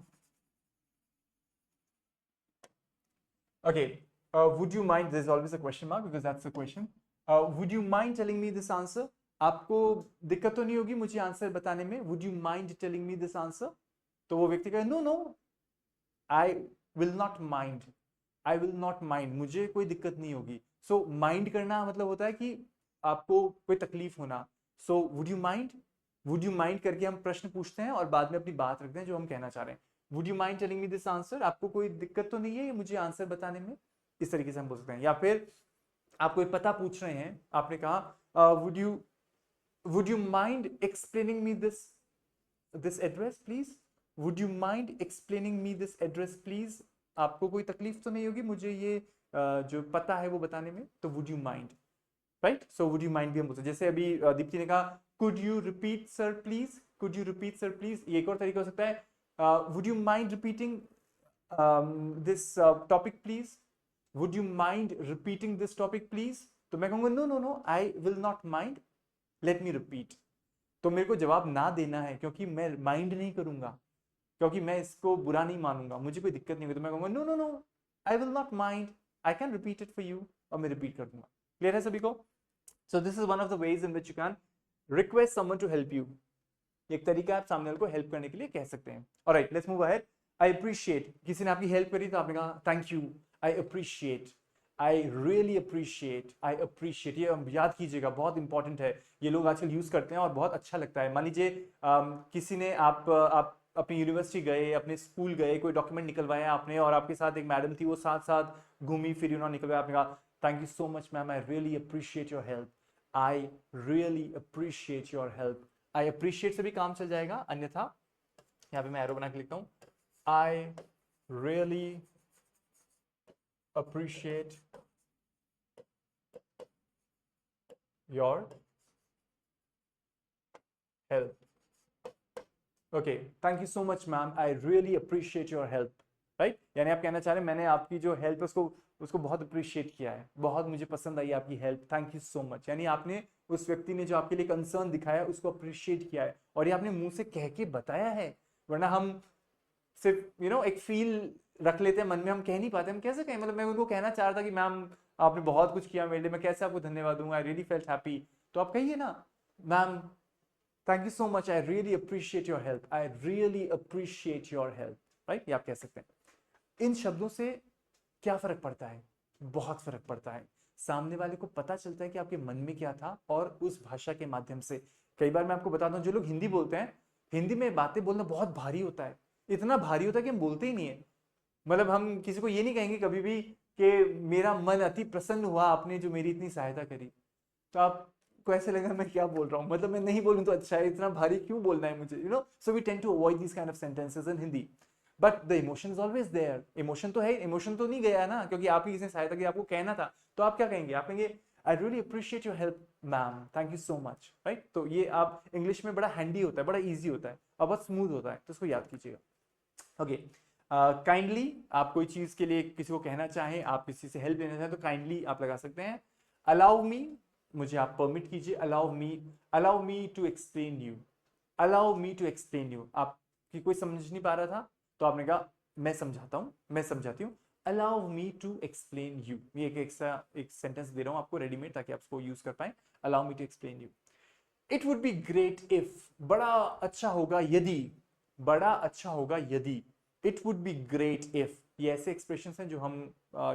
Okay, would you mind, there's always a question mark because that's the question. Would you mind telling me this answer? आपको दिक्कत तो नहीं होगी मुझे answer बताने में? Would you mind telling me this answer? तो वो व्यक्ति कहे no, I will not mind. I will not mind. मुझे कोई दिक्कत नहीं होगी. So mind करना मतलब होता है कि आपको कोई तकलीफ होना. So would you mind? Would you mind करके हम प्रश्न पूछते हैं और बाद में अपनी बात रखते हैं जो हम कहना चाह रहे हैं. Would you mind telling me this answer? आपको कोई दिक्कत तो नहीं है मुझे आंसर बताने में? इस तरीके से हम बोल सकते हैं. या फिर आप कोई पता पूछ रहे हैं, आपने कहा would you mind explaining me this address please? Would you mind explaining me this address please? आपको कोई तकलीफ तो नहीं होगी मुझे ये जो पता है वो बताने में? तो would you mind, right? So would you mind भी हम बोलते हैं. जैसे अभी दीप्ति ने कहा could you repeat sir please? Could you repeat sir please? ये एक और तरीका हो सकता है would you mind repeating this topic please? Would you mind repeating this topic please? तो मैं कहूँगा no, I will not mind, let me repeat. तो मेरे को जवाब ना देना है क्योंकि मैं माइंड नहीं करूंगा, क्योंकि मैं इसको बुरा नहीं मानूंगा, मुझे कोई दिक्कत नहीं होगी. तो मैं कहूँगा no, I will not mind, I can repeat it for you, और मैं रिपीट कर दूंगा. क्लियर है सभी को? So this is one of the ways in which you can request someone to help you. एक तरीका आप सामने वाले को हेल्प करने के लिए कह सकते हैं. Alright, let's move ahead. I appreciate. किसी ने आपकी हेल्प करी तो आपने कहा thank you, I appreciate, I really appreciate, I appreciate. ये याद कीजिएगा, बहुत इंपॉर्टेंट है. ये लोग आजकल यूज करते हैं और बहुत अच्छा लगता है. मान लीजिए किसी ने आप अपनी यूनिवर्सिटी गए, अपने स्कूल गए, कोई डॉक्यूमेंट निकलवाया आपने और आपके साथ एक मैडम थी, वो साथ साथ घूमी फिरी, उन्होंने निकलवाया, आपने कहा thank you so much ma'am, I really appreciate your help, I really appreciate your help. I appreciate से भी काम चल जाएगा, अन्यथा यहाँ पे मैं एरो बना के लिखता हूँ I really appreciate your help. Okay, thank you so much ma'am, I really appreciate your help. Right? यानी आप कहना चाह रहे हैं मैंने आपकी जो हेल्प है उसको बहुत अप्रिशिएट किया है, बहुत मुझे पसंद आई आपकी help, thank you so much. यानी आपने उस व्यक्ति ने जो आपके लिए कंसर्न दिखाया उसको अप्रिशिएट किया है और ये आपने मुंह से कह के बताया है. वरना हम सिर्फ एक फील रख लेते हैं मन में, हम कह नहीं पाते. हम कैसे कहें? मतलब मैं उनको कहना चाह रहा था कि मैम आपने बहुत कुछ किया मेरे लिए, मैं कैसे आपको धन्यवाद दूंगा, आई रियली फेल्ट हैप्पी. तो आप कहिए ना ma'am thank you so much, I really appreciate your help, I really appreciate your help. Right? ये आप कह सकते हैं. इन शब्दों से क्या फर्क पड़ता है? बहुत फर्क पड़ता है. सामने वाले को पता चलता है कि आपके मन में क्या था, और उस भाषा के माध्यम से. कई बार मैं आपको बताता हूँ, जो लोग हिंदी बोलते हैं, हिंदी में बातें बोलना बहुत भारी होता है, इतना भारी होता है कि हम बोलते ही नहीं है. मतलब हम किसी को ये नहीं कहेंगे कभी भी कि मेरा मन अति प्रसन्न हुआ आपने जो मेरी इतनी सहायता करी. तो आपको ऐसे लगेगा मैं क्या बोल रहा हूँ, मतलब मैं नहीं बोलूँ तो अच्छा है, इतना भारी क्यों बोलना है मुझे, so we tend to avoid this kind of sentences in Hindi. But the emotion is always there. Emotion तो है, इमोशन तो नहीं गया ना, क्योंकि आप ही किसी ने सहायता की, आपको कहना था. तो आप क्या कहेंगे? आप कहेंगे I really appreciate your help ma'am, thank you so much, right. तो ये आप इंग्लिश में बड़ा हैंडी होता है, बड़ा ईजी होता है और बहुत स्मूथ होता है, तो इसको याद कीजिएगा। ओके, काइंडली आप कोई चीज के लिए किसी को कहना चाहें, आप किसी से हेल्प लेना चाहें तो काइंडली आप लगा सकते हैं। अलाउ मी, मुझे आप परमिट कीजिए। Allow me to explain you, allow me to explain you. आपकी कोई समझ नहीं पा रहा था तो आपने कहा मैं समझाता हूँ, मैं समझाती हूँ। Allow me to explain you, ये एक सेंटेंस दे रहा हूँ आपको रेडीमेड ताकि आप उसको यूज कर पाए। Allow me to explain you. It would be great if, बड़ा अच्छा होगा यदि, बड़ा अच्छा होगा यदि। It would be great if, ये ऐसे एक्सप्रेशन हैं जो हम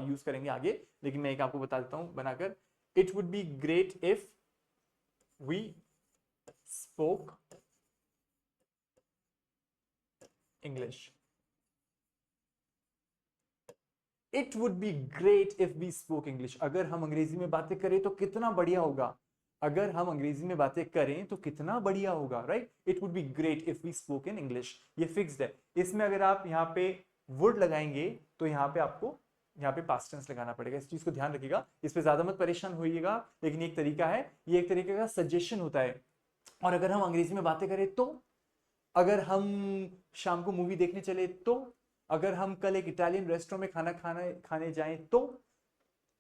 यूज करेंगे आगे, लेकिन मैं एक आपको बता देता हूं बनाकर। It would be great if we spoke English. It would be great if we spoke English. अगर हम अंग्रेजी में बातें करें तो कितना बढ़िया होगा, अगर हम अंग्रेजी में बातें करें तो कितना बढ़िया होगा, right. It would be great if we spoke in English, ये फिक्स्ड है। इसमें अगर आप यहाँ पे वुड लगाएंगे तो यहाँ पे आपको यहाँ पे पास्ट टेंस लगाना पड़ेगा, इस चीज को ध्यान रखिएगा, इस पे ज्यादा मत परेशान होइएगा, लेकिन एक तरीका है, ये एक तरीके का सजेशन होता है। और अगर हम अंग्रेजी में बातें करें तो, अगर हम शाम को मूवी देखने चले तो, अगर हम कल एक इटालियन रेस्टोरेंट में खाना खाने जाएं तो,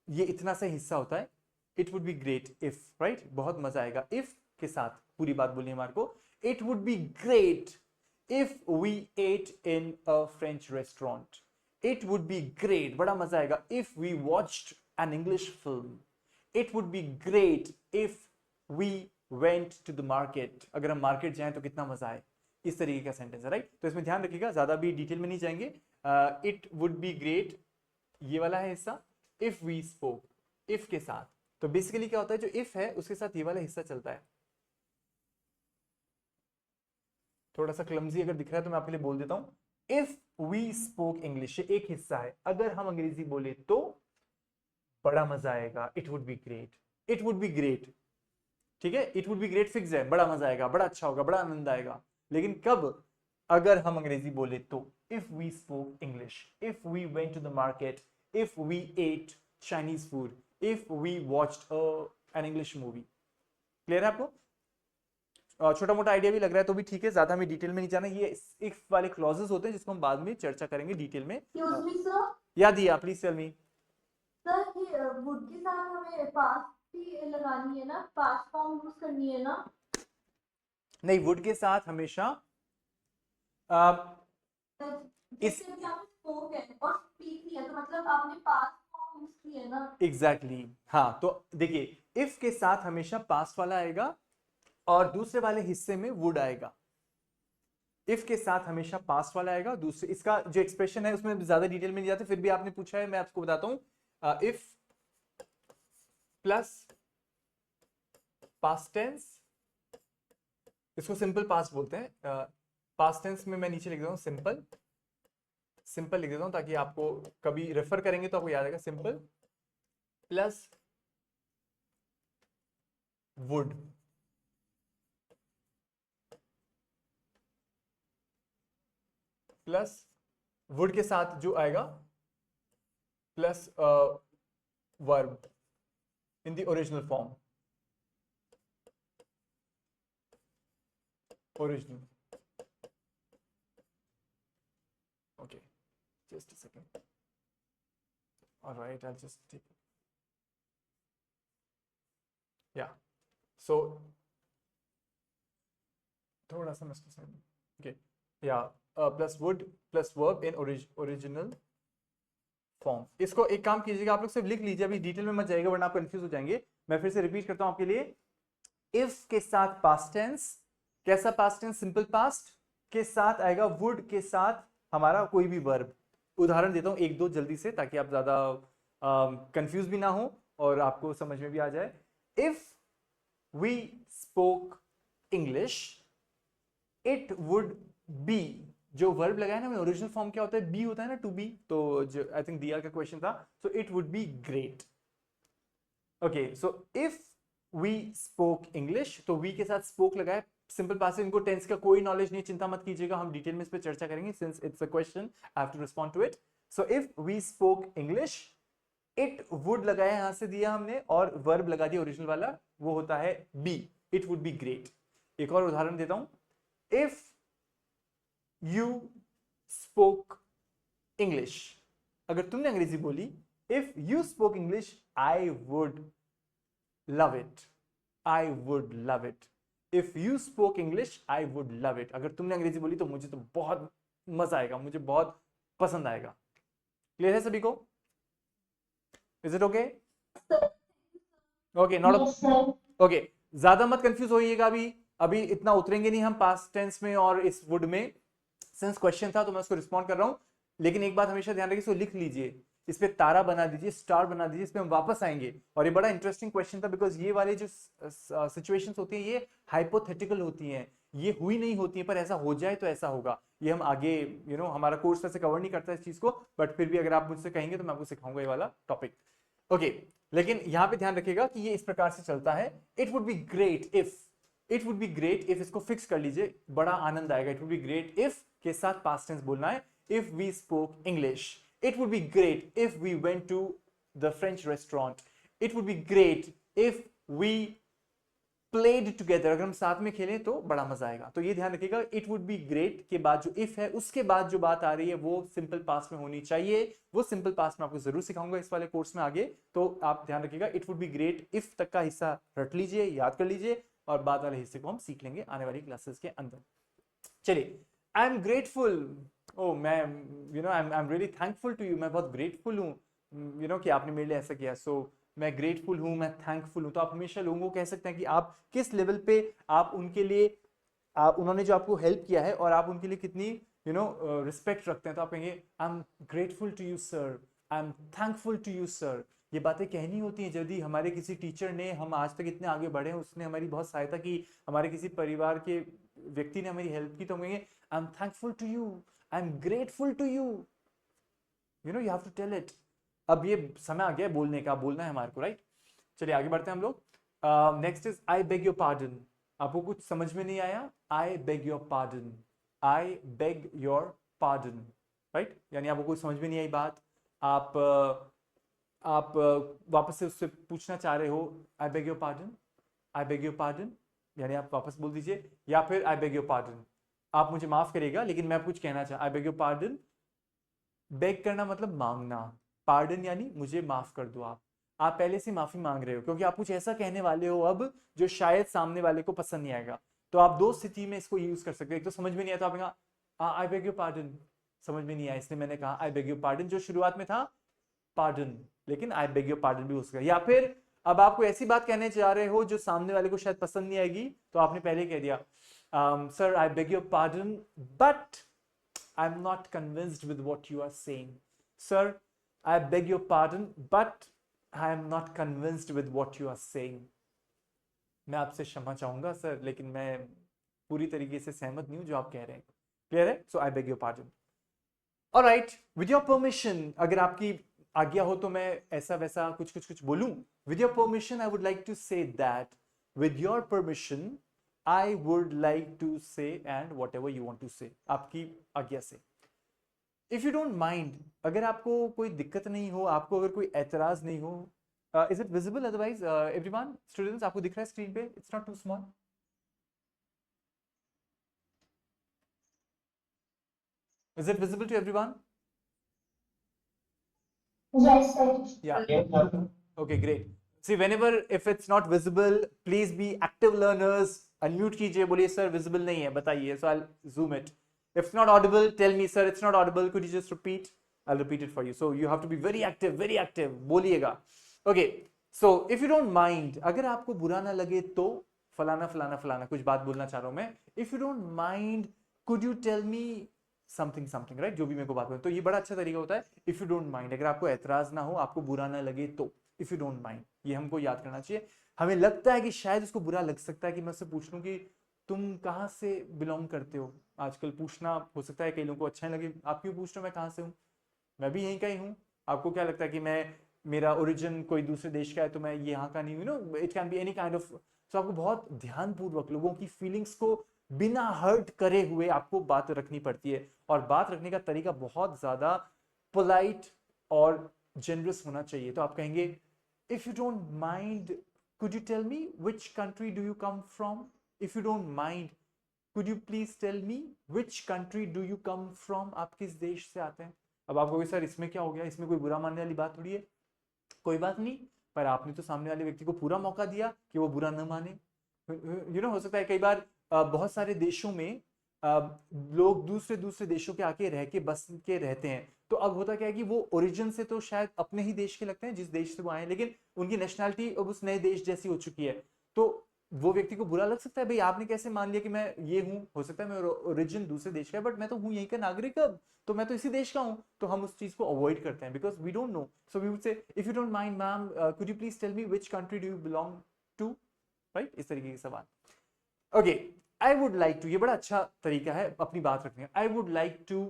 ये इतना सा हिस्सा होता है। It would be great if, right, बहुत मजा आएगा। इफ के साथ पूरी बात बोलिए हमारे को। It would be great if we ate in a French restaurant. It would be great, बड़ा मजा आएगा, if we watched an English film. It would be great if we went to the market, अगर हम market जाएं तो कितना मजा आए। इस तरीके का सेंटेंस है, राइट। तो इसमें ध्यान रखिएगा, ज्यादा भी डिटेल में नहीं जाएंगे। इट वुड बी ग्रेट, ये वाला है हिस्सा। इफ वी स्पोक, इफ के साथ, तो बेसिकली क्या होता है, जो इफ है उसके साथ ये वाला हिस्सा चलता है। थोड़ा सा क्लमजी अगर दिख रहा है तो मैं आपके लिए बोल देता हूं। इफ वी स्पोक इंग्लिश, एक हिस्सा है, अगर हम अंग्रेजी बोले तो बड़ा मजा आएगा। It would be great, it would be great, ठीक है। It would be great fix है, बड़ा मजा आएगा, बड़ा अच्छा होगा, बड़ा आनंद आएगा। लेकिन कब, अगर हम अंग्रेजी बोले तो। If we spoke English, if we went to the market, if we ate Chinese food, if we watched an English movie. Clear है आपको? छोटा मोटा आइडिया भी लग रहा है तो भी ठीक है, ज्यादा हमें डिटेल में नहीं जाना। ये इफ वाले क्लॉजेस होते हैं जिसको हम बाद में चर्चा करेंगे डिटेल में। Excuse me, sir. याद दिया, प्लीज टेल मी। सर ये वुड के साथ हमें पास्ट भी लगानी है ना, पास्ट फॉर्म यूज करनी है ना? नहीं, वुड के साथ हमेशा जैसे अभी आपने स्पोक है और स्पीक नहीं है, तो मतलब आपने पास्ट फॉर्म यूज की है ना? एग्जैक्टली हाँ, तो देखिए इफ के साथ हमेशा पास्ट वाला आएगा और दूसरे वाले हिस्से में वुड आएगा। इफ के साथ हमेशा पास्ट वाला आएगा, दूसरे, इसका जो एक्सप्रेशन है उसमें ज्यादा डिटेल में नहीं जाते, फिर भी आपने पूछा है मैं आपको बताता हूं। इफ प्लस पास्ट टेंस, इसको सिंपल पास्ट बोलते हैं। पास्ट टेंस में मैं नीचे लिख देता हूं सिंपल, सिंपल लिख देता हूं ताकि आपको कभी रेफर करेंगे तो आपको याद आएगा। Simple plus would, plus would के साथ जो आएगा plus verb in the original form, original. Okay, just a second. All right, I'll just take it. Yeah, so थोड़ा सा मैं इसको साइड में, okay, yeah, plus would plus verb in original form. इसको एक काम कीजिएगा, आप लोग सिर्फ लिख लीजिए, अभी डिटेल में मत जाइएगा वरना आप कंफ्यूज हो जाएंगे। मैं फिर से रिपीट करता हूं आपके लिए। इफ के साथ पास्ट टेंस, कैसा पास्ट टेंस? सिंपल पास्ट के साथ आएगा वुड के साथ हमारा कोई भी वर्ब। उदाहरण देता हूं एक दो जल्दी से ताकि आप ज्यादा कंफ्यूज भी ना हो और आपको समझ में भी आ जाए। If we spoke English, it would be, जो वर्ब लगाया ना, ओरिजिनल फॉर्म क्या होता है? बी होता है ना, टू बी। तो जो आई थिंक दिया का क्वेश्चन था, so it would be great. Okay, so if we spoke English, तो वी के साथ स्पोक लगाए, सिंपल पास्ट। इनको टेंस का कोई नॉलेज नहीं, चिंता मत कीजिएगा, हम डिटेल में इस पे चर्चा करेंगे since it's a question, I have to respond to it. So if we spoke English, it would लगाया यहां से दिया हमने और वर्ब लगा दिया ओरिजिनल वाला, वो होता है be, it would be great. एक और उदाहरण देता हूं, इफ यू स्पोक इंग्लिश, अगर तुमने अंग्रेजी बोली, if you spoke English I would love it, I would love it. If you spoke English I would love it, अगर तुमने अंग्रेजी बोली तो मुझे तो बहुत मजा आएगा, मुझे बहुत पसंद आएगा। क्लियर है सभी को? Is it okay? Okay, not Yes, sir. Okay, ज्यादा मत कंफ्यूज होइएगा, अभी इतना उतरेंगे नहीं हम पास्ट टेंस में और इस वुड में। सिंस क्वेश्चन था तो मैं उसको रिस्पॉन्ड कर रहा हूं, लेकिन एक बात हमेशा ध्यान रखिए, इसको लिख लीजिए, इस पे तारा बना दीजिए, स्टार बना दीजिए, इस पे हम वापस आएंगे। और ये बड़ा इंटरेस्टिंग क्वेश्चन था, बिकॉज ये वाले जो सिचुएशंस होती हैं ये हाइपोथेटिकल होती हैं, ये हुई नहीं होती है, पर ऐसा हो जाए तो ऐसा होगा। ये हम आगे हमारा कोर्स वैसे कवर नहीं करता इस चीज को, बट फिर भी अगर आप मुझसे कहेंगे तो मैं आपको सिखाऊंगा ये वाला टॉपिक। ओके, लेकिन यहां पे ध्यान रखिएगा कि ये इस प्रकार से चलता है, it would be great if, it would be great if, इसको फिक्स कर लीजिए, बड़ा आनंद आएगा। It would be great if के साथ पास्ट टेंस बोलना है, if we spoke English. It would be great if we went to the French restaurant. It would be great if we played together, अगर हम साथ में खेलें तो बड़ा मजा आएगा। तो ये ध्यान रखिएगा, इट वुड बी ग्रेट के बाद जो इफ है उसके बाद जो बात आ रही है वो सिंपल पास्ट में होनी चाहिए। वो सिंपल पास्ट में आपको जरूर सिखाऊंगा इस वाले कोर्स में आगे, तो आप ध्यान रखिएगा। It would be great if तक का हिस्सा रट लीजिए, याद कर लीजिए, और बाद वाले हिस्से को हम सीख लेंगे आने वाली क्लासेस के अंदर। चलिए, आई एम ग्रेटफुल, ओ मैं I am really thankful to you, मैं बहुत ग्रेटफुल हूँ कि आपने मेरे लिए ऐसा किया। सो मैं ग्रेटफुल हूं, मैं थैंकफुल हूं। तो आप हमेशा लोगों को कह सकते हैं कि आप किस लेवल पे आप उनके लिए, उन्होंने जो आपको हेल्प किया है और आप उनके लिए कितनी रिस्पेक्ट रखते हैं। तो आप कहेंगे I am grateful to you sir, I am thankful to you sir. ये बातें कहनी होती हैं। यदि हमारे किसी टीचर ने, हम आज तक इतने आगे बढ़े हैं, उसने हमारी बहुत सहायता की, हमारे किसी परिवार के व्यक्ति ने हमारी हेल्प की, तो हम कहेंगे I am thankful to you, I am grateful to you, you have to tell it. अब ये समय आ गया है बोलने का, बोलना है हमारे को, राइट? चलिए आगे बढ़ते हैं हम लोग। Next is I beg your pardon. आपको कुछ समझ में नहीं आया, आई beg your pardon, I beg your pardon, right? यानी आपको कुछ समझ में नहीं आई बात, आप वापस से उससे पूछना चाह रहे हो, आई beg your pardon, I beg your pardon, यानी आप वापस बोल दीजिए, या फिर आई बेग योर पार्डन, आप मुझे माफ करिएगा लेकिन मैं कुछ कहना चाह, I beg your pardon. Beg करना मतलब मांगना, पार्डन यानी मुझे माफ कर दो। आप पहले से माफी मांग रहे हो क्योंकि आप कुछ ऐसा कहने वाले हो अब जो शायद सामने वाले को पसंद नहीं आएगा। तो आप दो स्थिति में इसको यूज कर सकते हो। एक तो समझ में नहीं आया तो आप कहा आई बेग योर पार्डन, समझ में नहीं आया इसलिए मैंने कहा आई बेग योर पार्डन, जो शुरुआत में था पार्डन, लेकिन आई बेग योर पार्डन भी हो सकता है। या फिर अब आपको ऐसी बात कहने जा रहे हो जो सामने वाले को शायद पसंद नहीं आएगी, तो आपने पहले कह दिया sir I beg your pardon but I am not convinced with what you are saying. Sir I beg your pardon, but I am not convinced with what you are saying. मैं आपसे क्षमा चाहूंगा सर, लेकिन मैं पूरी तरीके से सहमत नहीं हूं जो आप कह रहे हैं। क्लियर है? So I beg your pardon. All right, with your permission, अगर आपकी आज्ञा हो तो मैं ऐसा वैसा कुछ बोलूं। With your permission, I would like to say that. With your permission, I would like to say and whatever you want to say. आपकी आज्ञा से। इफ यू डोंट माइंड, अगर आपको कोई दिक्कत नहीं हो, आपको अगर कोई एतराज नहीं हो, is it visible? Otherwise everyone, students, आपको दिख रहा है स्क्रीन पे? It's not too small. Is it visible to everyone? Yes, sir. Yeah. Okay, great. See, whenever if it's not visible, please be active learners. Unmute कीजिए, बोलिए sir visible नहीं है, बताइए. So I'll zoom it. If it's not audible, tell me, sir, it's not audible. Could you just repeat? I'll repeat it for you. So you have to be very active, very active. बोलिएगा. Okay. So if you don't mind, अगर आपको बुरा ना लगे तो फलाना फलाना फलाना कुछ बात बोलना चाह रहा हूं मैं. If you don't mind, could you tell me something something, right? जो भी मेरे को बात बोले, तो ये बड़ा अच्छा तरीका होता है. इफ यू डोंट माइंड, अगर आपको एतराज ना हो, आपको बुरा ना लगे तो. इफ यू डोंट माइंड, ये हमको याद करना चाहिए. हमें लगता है कि शायद उसको बुरा लग सकता है कि मैं उससे पूछ लूं कि तुम कहाँ से बिलोंग करते हो. आजकल पूछना हो सकता है कई लोगों को अच्छा नहीं लगे, आप क्यों पूछ रहे हो मैं कहाँ से हूँ, मैं भी यहीं का ही हूँ. आपको क्या लगता है कि मैं, मेरा ओरिजिन कोई दूसरे देश का है तो मैं यहाँ का नहीं हूँ. No, it can be any kind of. So आपको बहुत ध्यानपूर्वक लोगों की फीलिंग्स को बिना हर्ट करे हुए आपको बात रखनी पड़ती है. और बात रखने का तरीका बहुत ज्यादा पोलाइट और जेनरस होना चाहिए। तो आप कहेंगे if you don't mind could you tell me which country do you come from, if you don't mind could you please tell me which country do you come from, आप किस देश से आते हैं। अब आप कहोगे सर इसमें क्या हो गया, इसमें कोई बुरा मानने वाली बात थोड़ी है। कोई बात नहीं, पर आपने तो सामने वाले व्यक्ति को पूरा मौका दिया कि वो बुरा न माने। हो सकता है कई बार बहुत सारे देशों में लोग दूसरे दूसरे देशों के आके रह के बस के रहते हैं, तो अब होता क्या है कि वो ओरिजिन से तो शायद अपने ही देश के लगते हैं जिस देश से वो आए हैं, लेकिन उनकी नेशनैलिटी अब उस नए देश जैसी हो चुकी है। तो वो व्यक्ति को बुरा लग सकता है, भाई आपने कैसे मान लिया कि मैं ये हूँ, हो सकता है मेरा ओरिजिन दूसरे देश का है बट मैं तो हूँ यहीं का नागरिक, अब तो मैं तो इसी देश का हूँ। तो हम उस चीज को अवॉइड करते हैं because we don't know. So we would say if you don't mind ma'am could you please tell me which country do you belong to, right, इस तरीके के सवाल। Okay, I would like to, ये बड़ा अच्छा तरीका है अपनी बात रखने का। I would like to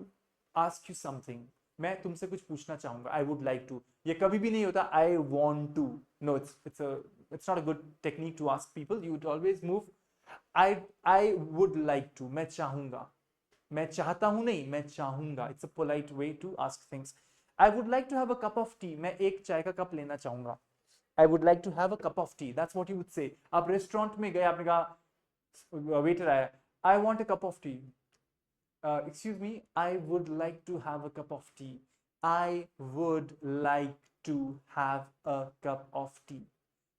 ask you something, मैं तुमसे कुछ पूछना चाहूंगा। आई वुड लाइक टू, ये कभी भी नहीं होता I want to, no, it's not a good technique to ask people. You would always move I would like to, मैं चाहूंगा, मैं चाहता हूं नहीं, मैं चाहूंगा। It's a polite way to ask things. I would like to have a cup of tea, मैं एक चाय का कप लेना चाहूंगा। I would like to have a cup of tea, that's what you would say. आप restaurant में गए, आपने कहा वेटर आया, I want a cup of tea. Excuse me, I would like to have a cup of tea. I would like to have a cup of tea.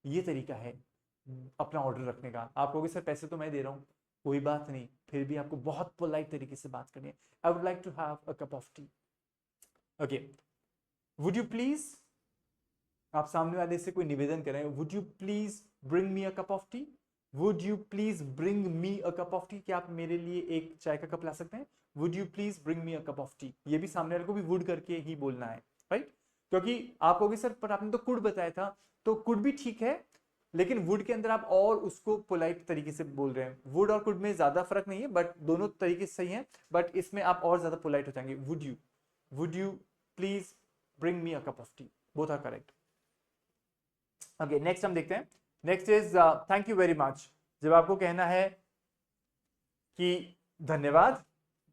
ये तरीका है अपना ऑर्डर रखने का। आप कहोगे सर पैसे तो मैं दे रहा हूँ, कोई बात नहीं, फिर भी आपको बहुत पोलाइट तरीके से बात करनी है। I would like to have a cup of tea. Okay, would you please, आप सामने वाले से कोई निवेदन करें, would you please bring me a cup of tea, would you please bring me a cup of tea, क्या आप मेरे लिए एक चाय का कप ला सकते हैं। Would you please bring me a cup of T, ये भी सामने वाले को भी वुड करके ही बोलना है, राइट। क्योंकि आप कहोगे सर पर आपने तो कुड बताया था, तो कुड भी ठीक है, लेकिन वुड के अंदर आप और उसको पोलाइट तरीके से बोल रहे हैं। वुड और कुड में ज्यादा फर्क नहीं है, बट दोनों तरीके सही हैं, बट इसमें आप और ज्यादा पोलाइट हो जाएंगे। Would you please bring me a cup of tea, both are correct. Okay, next हम देखते हैं। Next is thank you very much. जब आपको कहना है कि धन्यवाद,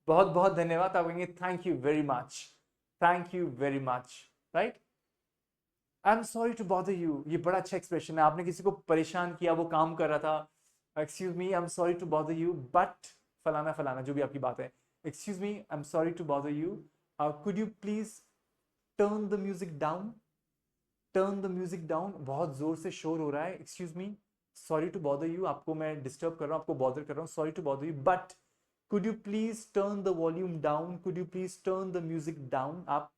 बहुत बहुत धन्यवाद, आप कहेंगे thank you very much, thank you very much, right. I am sorry to bother you, ये बड़ा अच्छा एक्सप्रेशन है। आपने किसी को परेशान किया, वो काम कर रहा था, excuse me, I am sorry to bother you but फलाना फलाना, जो भी आपकी बात है, excuse me, I am sorry to bother you, could you please turn the music down, turn the music down, बहुत जोर से शोर हो रहा है, excuse me, sorry to bother you, आपको मैं डिस्टर्ब कर रहा हूँ, आपको बॉदर कर रहा हूँ, sorry to bother you but could you please turn the volume down, could you please turn the music down, आप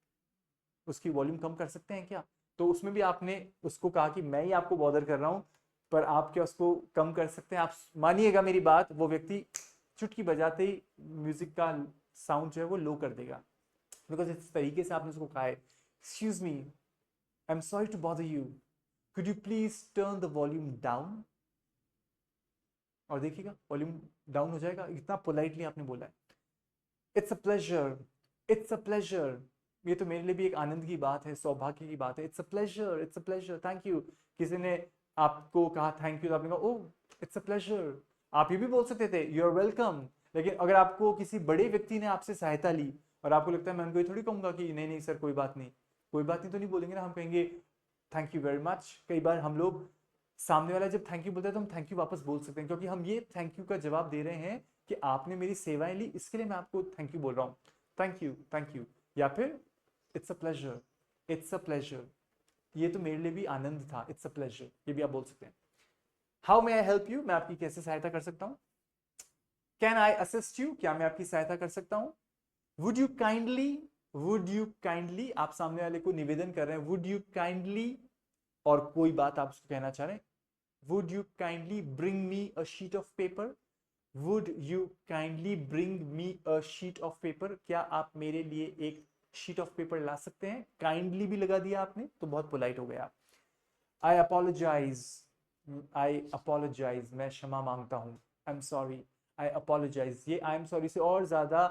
उसकी वॉल्यूम कम कर सकते हैं क्या। तो उसमें भी आपने उसको कहा कि मैं ही आपको बॉदर कर रहा हूं, पर आप क्या उसको कम कर सकते हैं। आप मानिएगा मेरी बात, वो व्यक्ति चुटकी बजाते ही म्यूजिक का साउंड जो है वो लो कर देगा, बिकॉज इस तरीके से आपने उसको कहा है, excuse me, I am sorry to bother you, could you please turn the volume down, और देखिएगा वॉल्यूम डाउन हो जाएगा, इतना पोलाइटली आपने बोला है। It's a pleasure, it's a pleasure, ये तो मेरे लिए भी एक आनंद की बात है, सौभाग्य की बात है। It's a pleasure, it's a pleasure, thank you. किसी ने आपको कहा थैंक यू, तो आपने कहा ओह इट्स अ प्लेजर। आप ये भी बोल सकते थे यू आर वेलकम, लेकिन अगर आपको किसी बड़े व्यक्ति ने आपसे सहायता ली और आपको लगता है मैं उनको ये थोड़ी कहूंगा कि नहीं नहीं सर कोई बात नहीं, कोई बात नहीं तो नहीं बोलेंगे ना, हम कहेंगे थैंक यू वेरी मच। कई बार हम लोग, सामने वाला जब थैंक यू बोलता है तो हम थैंक यू वापस बोल सकते हैं, क्योंकि हम ये थैंक यू का जवाब दे रहे हैं कि आपने मेरी सेवाएं ली, इसके लिए मैं आपको थैंक यू बोल रहा हूँ, थैंक यू, थैंक यू। या फिर it's a pleasure, it's a pleasure, ये तो मेरे लिए भी आनंद था, इट्स अ प्लेजर, ये भी आप बोल सकते हैं। How may I help you, मैं आपकी कैसे सहायता कर सकता हूँ। कैन आई असिस्ट यू, क्या मैं आपकी सहायता कर सकता हूँ। Would you kindly, would you kindly, आप सामने वाले को निवेदन कर रहे हैं, वुड यू काइंडली, और कोई बात आप उसको कहना चाह रहे हैं, would you kindly bring me a sheet of paper, would you kindly bring me a sheet of paper, क्या आप मेरे लिए एक शीट ऑफ पेपर ला सकते हैं। काइंडली भी लगा दिया आपने तो बहुत पोलाइट हो गया। आई अपोलोजाइज, आई अपोलोजाइज, मैं क्षमा मांगता हूँ, I am sorry, I apologize, ये आई एम सॉरी से और ज्यादा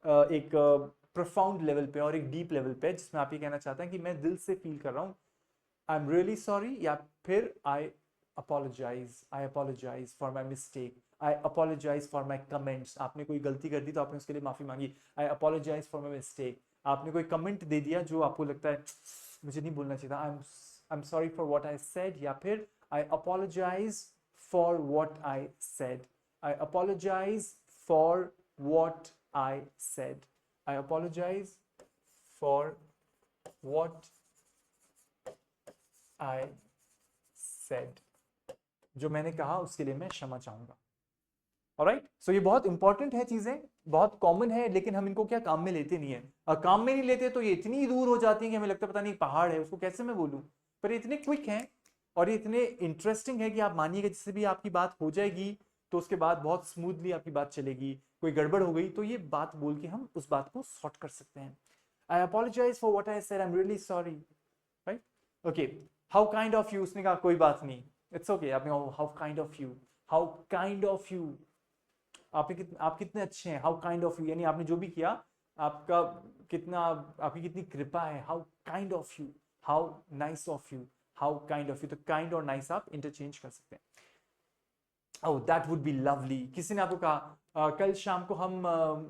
एक प्रोफाउंड लेवल पे और एक डीप लेवल पे, जिसमें आप ये कहना चाहते हैं कि मैं दिल से फील कर रहा हूँ, आई एम रियली सॉरी, या फिर I apologise for my mistake, I apologise for my comments, आपने कोई गलती कर दी तो आपने उसके लिए माफी मांगी, आई अपोलोजाइज फॉर माई मिस्टेक, आपने कोई कमेंट दे दिया जो आपको लगता है मुझे नहीं बोलना चाहिए था, I am sorry for what I said, या फिर I apologise for what I said, I apologise for what I said, I apologise for what I said, जो मैंने कहा उसके लिए मैं क्षमा चाहूंगा। ऑलराइट, सो ये बहुत इंपॉर्टेंट है, चीजें बहुत कॉमन है, लेकिन हम इनको क्या काम में लेते नहीं है, और काम में नहीं लेते तो ये इतनी दूर हो जाती है कि हमें लगता है पता नहीं पहाड़ है, उसको कैसे मैं बोलूं, पर ये इतने क्विक हैं और ये इतने इंटरेस्टिंग है कि आप मानिएगा जिससे भी आपकी बात हो जाएगी तो उसके बाद बहुत स्मूथली आपकी बात चलेगी, कोई गड़बड़ हो गई तो ये बात बोल के हम उस बात को सॉर्ट कर सकते हैं। I apologise for what I said, I am really sorry, right, okay, how kind of you, उसने कहा कोई बात नहीं, इट्स ओके, आपने how kind of you, how kind of you, आप कितने अच्छे हैं, हाउ काइंड ऑफ यू, यानी आपने जो भी किया आपका कितना, आपकी कितनी कृपा है, how kind of you, how nice of you, how kind of you, तो काइंड और नाइस आप इंटरचेंज कर सकते हैं। Oh that would be lovely, किसी ने आपको कहा कल शाम को हम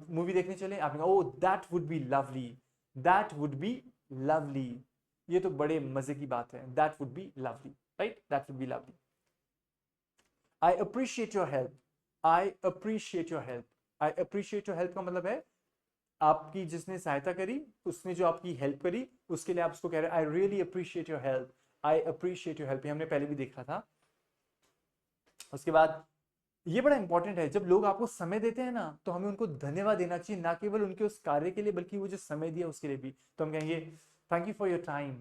मूवी देखने चले, आपने कहा oh that would be lovely, that would be lovely, ये तो बड़े मजे की बात है, that would be lovely, right, that would be lovely. I appreciate your help, I appreciate your help, I appreciate your help का मतलब है आपकी जिसने सहायता करी, उसने जो आपकी हेल्प करी उसके लिए आप उसको कह रहे हैं I really appreciate your help, I appreciate your help, हमने पहले भी देखा था। उसके बाद ये बड़ा इंपॉर्टेंट है, जब लोग आपको समय देते हैं ना तो हमें उनको धन्यवाद देना चाहिए, ना केवल उनके उस कार्य के लिए बल्कि वो जो समय दिया उसके लिए भी, तो हम कहेंगे thank you for your time,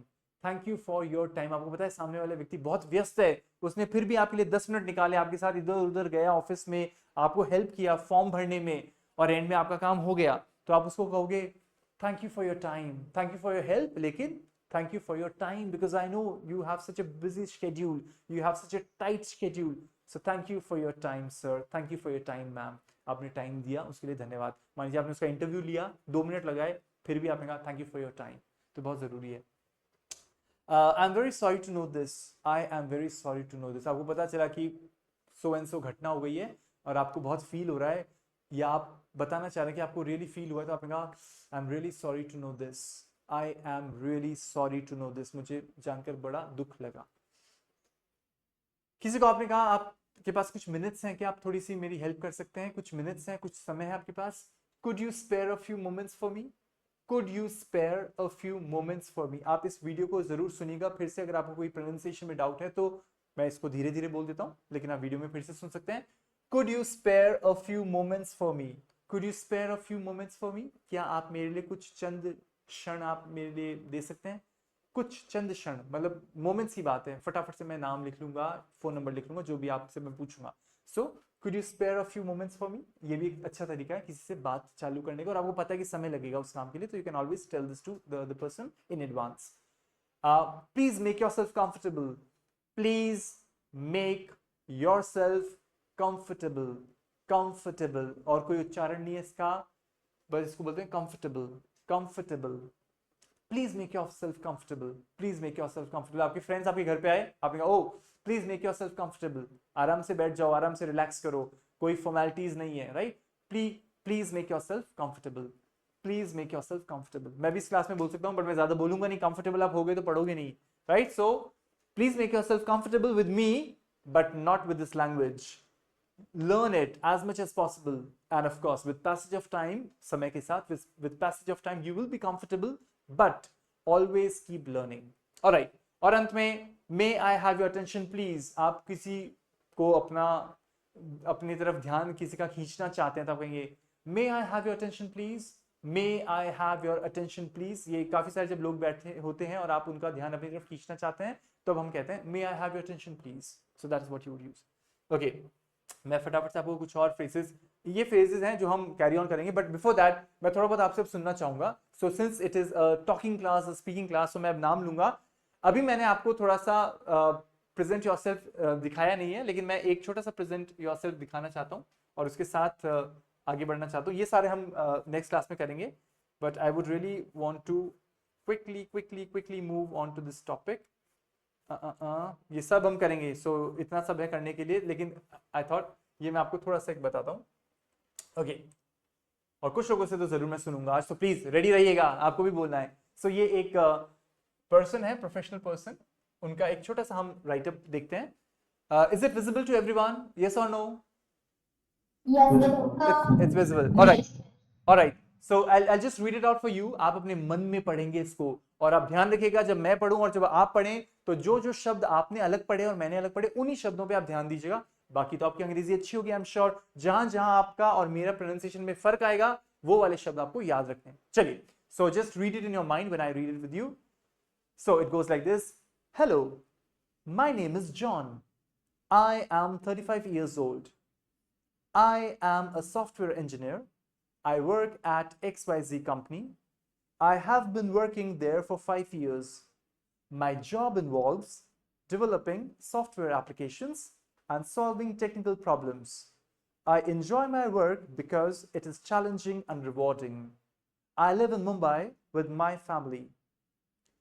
thank you for your time. आपको पता है सामने वाला व्यक्ति बहुत व्यस्त है, उसने फिर भी आपके लिए 10 मिनट निकाले, आपके साथ इधर उधर गया ऑफिस में, आपको हेल्प किया फॉर्म भरने में, और एंड में आपका काम हो गया, तो आप उसको कहोगे thank you for your time, thank you for your help, लेकिन thank you for your time, because I know you have such a busy schedule, you have such a tight schedule, so thank you for your time sir, thank you for your time ma'am, आपने time दिया उसके लिए धन्यवाद। मान लीजिए आपने उसका interview लिया, 2 मिनट लगाए, फिर भी आपने कहा thank you for your time, तो बहुत जरूरी है। I am very sorry to know this, I am very sorry to know this, आपको पता चला कि सो एंड सो घटना हो गई है और आपको बहुत फील हो रहा है, या आप बताना चाह रहे हैं कि आपको रियली फील हुआ है, तो आपने कहा I am really sorry to know this, I am really sorry to know this, मुझे जानकर बड़ा दुख लगा। किसी को आपने कहा आपके पास कुछ मिनट्स हैं क्या, आप थोड़ी सी मेरी हेल्प कर सकते हैं, कुछ मिनट्स हैं, कुछ समय है आपके पास, could you spare a few moments for me, could you spare a few moments for me. आप इस वीडियो को जरूर सुनिएगा फिर से, अगर आपको कोई प्रोनाउंसिएशन में डाउट है तो मैं इसको धीरे धीरे बोल देता हूँ, लेकिन आप वीडियो में फिर से सुन सकते हैं। Could you spare a few moments for me, could you spare a few moments for me, क्या आप मेरे लिए कुछ चंद क्षण आप मेरे लिए दे सकते हैं, कुछ चंद क्षण, मतलब मोमेंट्स की बात है, फटाफट से मैं नाम लिख लूंगा, फोन नंबर लिख लूंगा, जो भी आपसे मैं पूछूंगा। So could you spare a few moments for me, ये भी एक अच्छा तरीका है किसी से बात चालू करने का, और आपको पता है कि समय लगेगा उस काम के लिए, तो you can always tell this to the person in advance. Please make yourself comfortable, please make yourself comfortable, comfortable, और कोई उच्चारण नहीं है इसका, बस इसको बोलते हैं comfortable, comfortable, please make yourself comfortable, please make yourself comfortable. आपके फ्रेंड्स आपके घर पे आए, आपने कहा oh please make yourself comfortable, आराम से बैठ जाओ, आराम से रिलैक्स करो, कोई फॉर्मेलिटीज नहीं है, right, please make yourself comfortable, please make yourself comfortable. मैं भी इस क्लास में बोल सकता हूँ बट मैं ज्यादा बोलूंगा नहीं, कंफर्टेबल आप हो गए तो पढ़ोगे नहीं, right, so please make yourself comfortable with me but not with this language, learn it as much as possible, and of course with passage of time, समय के साथ with passage of time you will be comfortable, but always keep learning. Alright, और अंत में may I have your attention please, आप किसी को अपनी तरफ ध्यान किसी का खींचना चाहते हैं तो आप कहेंगे may I have your attention please, may I have your attention please। ये काफी सारे जब लोग बैठे होते हैं और आप उनका ध्यान अपनी तरफ खींचना चाहते हैं तो अब हम कहते हैं may I have your attention please, so that is what you would use। okay, मैं फटाफट से आपको कुछ और फ्रेजेस, ये फ्रेजेस हैं जो हम कैरी ऑन करेंगे, बट बिफोर दैट मैं थोड़ा बहुत आपसे सुनना चाहूंगा। So since it is talking class, speaking class, तो मैं अब नाम लूंगा। अभी मैंने आपको थोड़ा सा प्रेजेंट योरसेल्फ दिखाया नहीं है, लेकिन मैं एक छोटा सा प्रेजेंट योरसेल्फ दिखाना चाहता हूँ और उसके साथ आगे बढ़ना चाहता हूँ। ये सारे हम नेक्स्ट क्लास में करेंगे, but I would really want to quickly move on to this topic. ये सब हम करेंगे, सो इतना सब है करने के लिए, लेकिन आई थॉट ये मैं आपको थोड़ा सा एक बताता हूँ। ओके, और कुछ लोगों से तो जरूर मैं सुनूंगा आज, तो प्लीज रेडी रहिएगा, आपको भी बोलना है। सो ये एक पर्सन है, प्रोफेशनल पर्सन, उनका एक छोटा सा हम राइटअप देखते हैं. Is it visible to everyone? Yes or no? Yes. It's visible. All right. All right. So I'll just read it out for you. आप अपने मन में पढ़ेंगे इसको, और आप ध्यान रखिएगा जब मैं पढ़ूं और जब आप पढ़ें तो जो जो शब्द आपने अलग पढ़े और मैंने अलग पढ़े उन्हीं शब्दों पे आप ध्यान दीजिएगा. बाकी तो आपकी अंग्रेजी अच्छी होगी, आई एम श्योर. जहां जहां आपका और मेरा प्रोनाउंसिएशन में फर्क आएगा वो वाले शब्द आपको याद रखने हैं. चलिए, so just read it in your mind when I read it with you. So it goes like this. Hello, my name is John. I am 35 years old. I am a software engineer. I work at XYZ company. I have been working there for 5 years. My job involves developing software applications and solving technical problems. I enjoy my work because it is challenging and rewarding. I live in Mumbai with my family.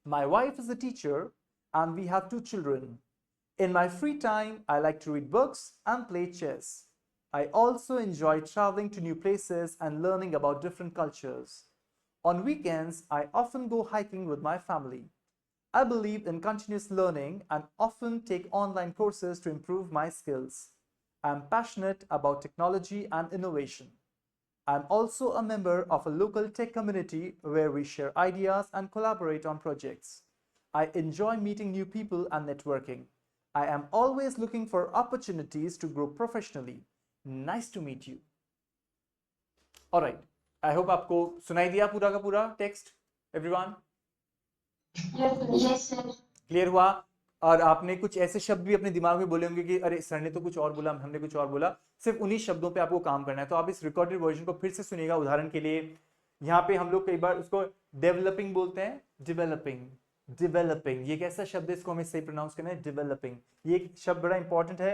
My wife is a teacher and we have 2 children. In my free time, I like to read books and play chess. I also enjoy traveling to new places and learning about different cultures. On weekends, I often go hiking with my family. I believe in continuous learning and often take online courses to improve my skills. I am passionate about technology and innovation. I am also a member of a local tech community where we share ideas and collaborate on projects. I enjoy meeting new people and networking. I am always looking for opportunities to grow professionally. Nice to meet you. All right. I hope आपको सुनाई दिया पूरा का पूरा text, everyone? Yes, sir. Clear हुआ? और आपने कुछ ऐसे शब्द भी अपने दिमाग में बोले होंगे कि अरे सर ने तो कुछ और बोला, हमने कुछ और बोला. सिर्फ उन्हीं शब्दों पे आपको काम करना है. तो आप इस रिकॉर्डेड वर्जन को फिर से सुनिएगा. उदाहरण के लिए यहाँ पे हम लोग कई बार उसको डेवलपिंग बोलते हैं, डेवलपिंग. डेवलपिंग ये कैसा शब्द है, इसको हमें सही प्रोनाउंस करना है, डेवलपिंग. ये शब्द बड़ा इंपॉर्टेंट है.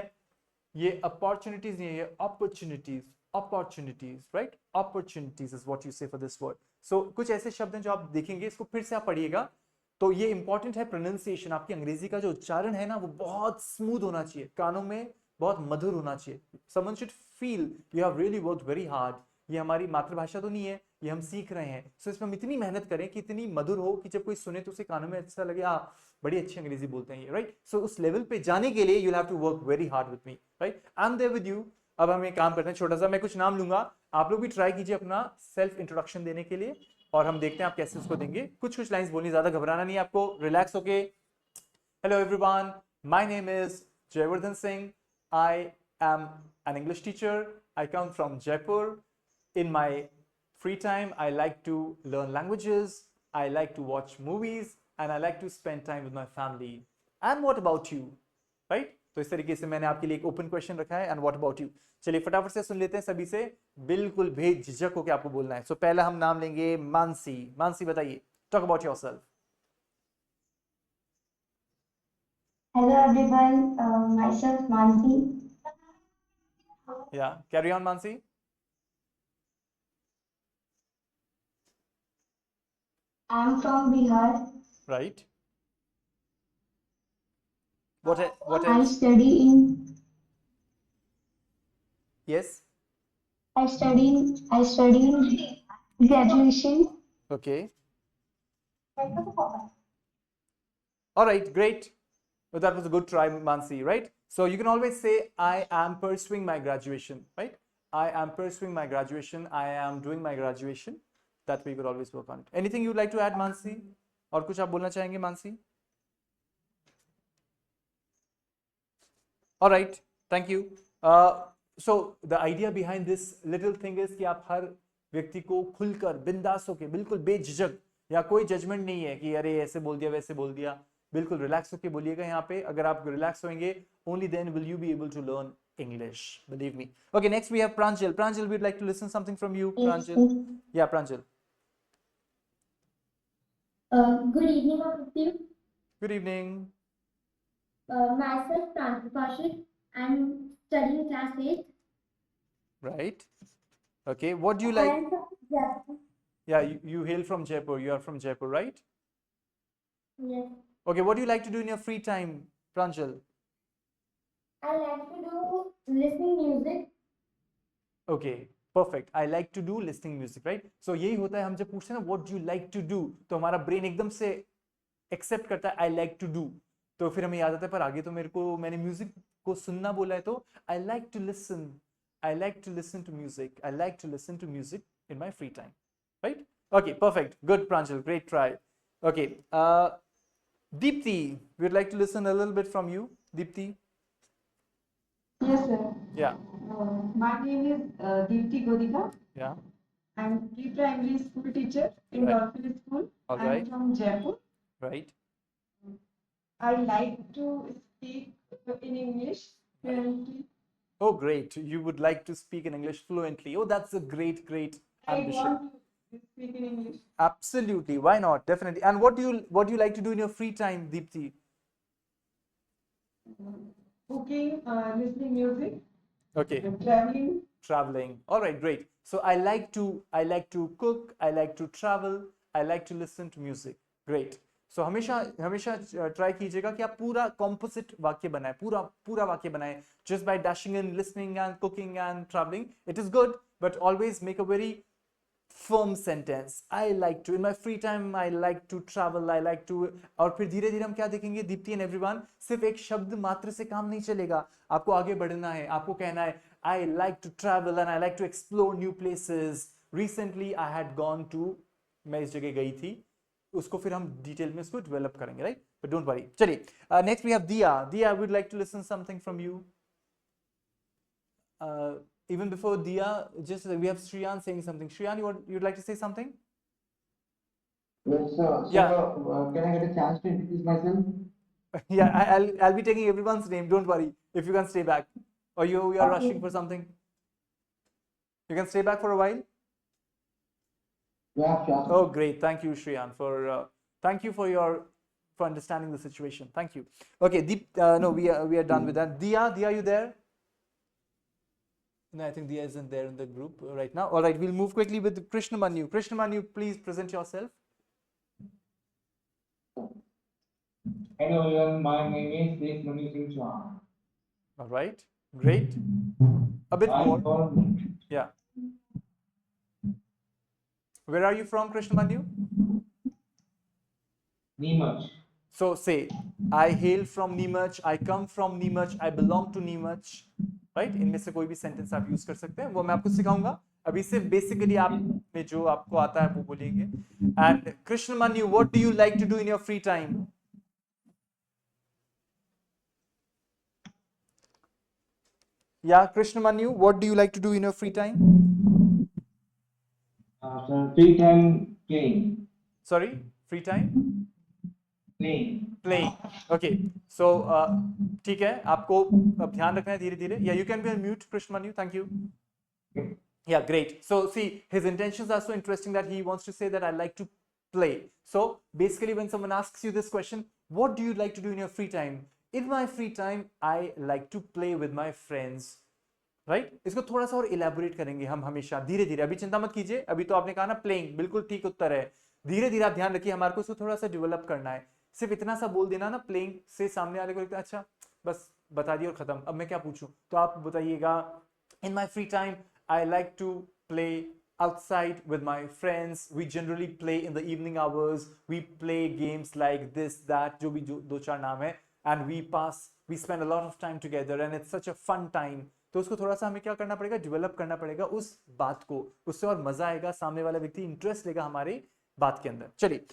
ये अपॉर्चुनिटीज नहीं है, ये opportunities. Opportunities, right? Opportunities is what you से फॉर दिस वर्ड. सो कुछ ऐसे शब्द हैं जो आप देखेंगे, इसको फिर से आप पढ़िएगा. तो ये इंपॉर्टेंट है, प्रोनाउंसिएशन. आपकी अंग्रेजी का जो उच्चारण है ना वो बहुत स्मूथ होना चाहिए, कानों में बहुत मधुर होना चाहिए. Someone should feel you have really worked very hard. ये हमारी मातृभाषा तो नहीं है, ये हम सीख रहे हैं. सो इसमें हम इतनी मेहनत करें कि इतनी मधुर हो कि जब कोई सुने तो उसे कानों में अच्छा लगे, बड़ी अच्छी अंग्रेजी बोलते हैं ये, राइट? सो उस लेवल पे जाने के लिए you have to work very hard with me, right? I am there with you. अब हम एक काम करते हैं छोटा सा, मैं कुछ नाम लूंगा, आप लोग भी ट्राई कीजिए अपना सेल्फ इंट्रोडक्शन देने के लिए, और हम देखते हैं आप कैसे उसको देंगे. कुछ लाइंस बोलनी, ज्यादा घबराना नहीं है आपको, रिलैक्स होके. Hello everyone, my name is Jaivardhan Singh. I am an English teacher. I come from Jaipur. In my free time, I like to learn languages, I like to watch movies, and I like to spend time with my family. And what about you? Right? तो इस तरीके से मैंने आपके लिए एक open question रखा है, and what about you? चलिए फटाफट से सुन लेते हैं सभी से, बिल्कुल बेझिझक होकर आपको बोलना है. सो पहला हम नाम लेंगे मानसी. मानसी बताइए, talk about yourself. Hello everyone, myself Mansi. Yeah, carry on Mansi. I'm from Bihar. Right. What I else? study in Yes. I study in graduation. Okay. All right, great. Well, that was a good try, Mansi, right? So you can always say, I am pursuing my graduation, right? I am pursuing my graduation. I am doing my graduation. That way you could always work on it. Anything you'd like to add, Mansi? और कुछ आप बोलना चाहेंगे, Mansi? All right, thank you. So the idea behind this little thing is कि आप हर व्यक्ति को खुलकर बिंदास होके, बिल्कुल बेझिझक, या कोई जजमेंट नहीं है कि अरे ऐसे बोल दिया वैसे बोल दिया, बिल्कुल रिलैक्स होके बोलिएगा यहाँ पे. अगर आप रिलैक्स होंगे, only then will you be able to learn English, believe me. Okay, next we have Pranjal. Pranjal, we'd like to listen something from you. Pranjal. Yeah, Pranjal. Good evening, all of you. Good evening. Myself, Pranjal Kaushik. I'm studying class 8. Right. Okay, what do you like? I'm from Jaipur. Yeah, you hail from Jaipur. You are from Jaipur, right? Yes. Okay, what do you like to do in your free time, Pranjal? I like to do listening music. Okay, perfect. I like to do listening music, right? So यही होता है, हम जब पूछते हैं ना what do you like to do, तो हमारा ब्रेन एकदम से एक्सेप्ट करता है आई लाइक टू डू, तो फिर हमें याद आता है पर आगे तो मैंने म्यूजिक को सुनना बोला है, तो I like to listen, I like to listen to music. I like to listen to music in my free time. Right? Okay, perfect. Good, Pranjal. Great try. Okay. Deepthi, we'd like to listen a little bit from you. Deepthi. Yes, sir. Yeah. My name is Deepthi Godika. Yeah. I'm pre-primary school teacher in Right. Dolphin School. All I'm right. from Jaipur. Right. I like to speak in English fluently. Oh, great. You would like to speak in English fluently. Oh, that's a great, great I ambition. want to speak in English. Absolutely. Why not? Definitely. And what do you like to do in your free time, Deepthi? Cooking, listening music, Okay. traveling. Traveling. All right, great. So I like to cook, I like to travel, I like to listen to music. Great. So हमेशा हमेशा try कीजिएगा कि आप पूरा composite वाक्य बनाए, पूरा वाक्य बनाए, just by dashing in listening and cooking and traveling. It is good, but always make a very firm sentence. I like to, in my free time, I like to travel, I like to, और फिर धीरे धीरे हम क्या देखेंगे Deepti and everyone, सिर्फ एक शब्द मात्र से काम नहीं चलेगा, आपको आगे बढ़ना है, आपको कहना है I like to travel and I like to explore new places. Recently I had gone to, मैं इस जगह गई थी, उसको फिर हम डिटेल में उसको डेवलप करेंगे, राइट? But don't worry. चलिए नेक्स्ट वी हैव दिया. दिया, I would like to listen something from you. Even before Dia, just we have Shriyan saying something. Shriyan, you'd like to say something? Yes, sir. Yeah. So, can I get a chance to introduce myself? Yeah, I'll be taking everyone's name. Don't worry. If you can stay back, or you are rushing for something, you can stay back for a while. Yeah, sure. Oh, great. Thank you, Shriyan, thank you for understanding the situation. Thank you. Okay, Deep. No, we are done with that. Dia, you there? No, I think Dia isn't there in the group right now. All right, we'll move quickly with Krishnamanu. Krishnamanu, please present yourself. Hello everyone, my name is Sheikh Mani Singh Chauhan. All right, great. A bit I'm more. from Yeah. Where are you from, Krishnamanu? Neemuch. So say, I hail from Neemuch, I come from Neemuch, I belong to Neemuch. Right? इनमें से कोई भी sentence आप use कर सकते हैं, वो मैं आपको सिखाऊंगा. अभी सिर्फ बेसिकली आप में जो आपको आता है वो बोलेंगे. And Krishnamanu, what do you like to do in your free time? Yeah, Krishnamanu, what do you like to do in your free time? So free time playing. Sorry, free time? Playing. Okay. So ठीक है, आपको अब ध्यान रखना है धीरे धीरे. Yeah, you can be on mute, Krishnamanu. Thank you. Yeah, great. So see, his intentions are so interesting that he wants to say that I like to play. So basically, when someone asks you this question, what do you like to do in your free time? In my free time, I like to play with my friends. Right इसको थोड़ा सा और elaborate करेंगे हम हमेशा धीरे धीरे. अभी चिंता मत कीजिए, अभी तो आपने कहा ना प्लेइंग, बिल्कुल ठीक उत्तर है. धीरे धीरे आप ध्यान रखिए, हमारे को इसको थोड़ा सा डेवलप करना है. सिर्फ इतना सा बोल देना ना प्लेइंग से सामने वाले को लगता है अच्छा बस बता दिया और खत्म, अब मैं क्या पूछूं. तो आप बताइएगा in my free time I like to play outside with my friends. We generally play in the evening hours. We play games like this, that, जो भी दो चार नाम है, and we spend a lot of time together and it's such a fun time. तो उसको थोड़ा सा हमें क्या करना पड़ेगा, डेवलप करना पड़ेगा उस बात को, उससे और मजा आएगा, सामने वाला व्यक्ति इंटरेस्ट लेगा हमारे बात के अंदर. चलिए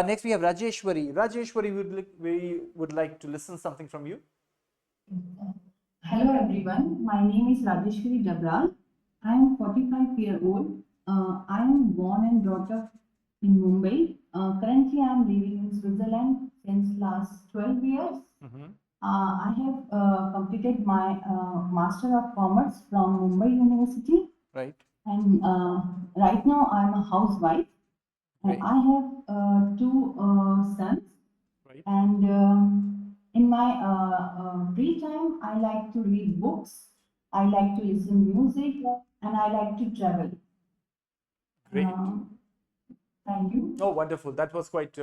next we have Rajeshwari. Rajeshwari, we would like to listen something from you. Hello everyone, my name is Rajeshwari Dabral. I am 45-year-old. I am born and brought up in Mumbai. Currently I am living in Switzerland since last 12 years. I have completed my Master of Commerce from Mumbai University. Right. And right now I am a housewife. Right. And I have two sons. Right. And in my free time, I like to read books. I like to listen music, and I like to travel. Great. Thank you. Oh, wonderful. That was quite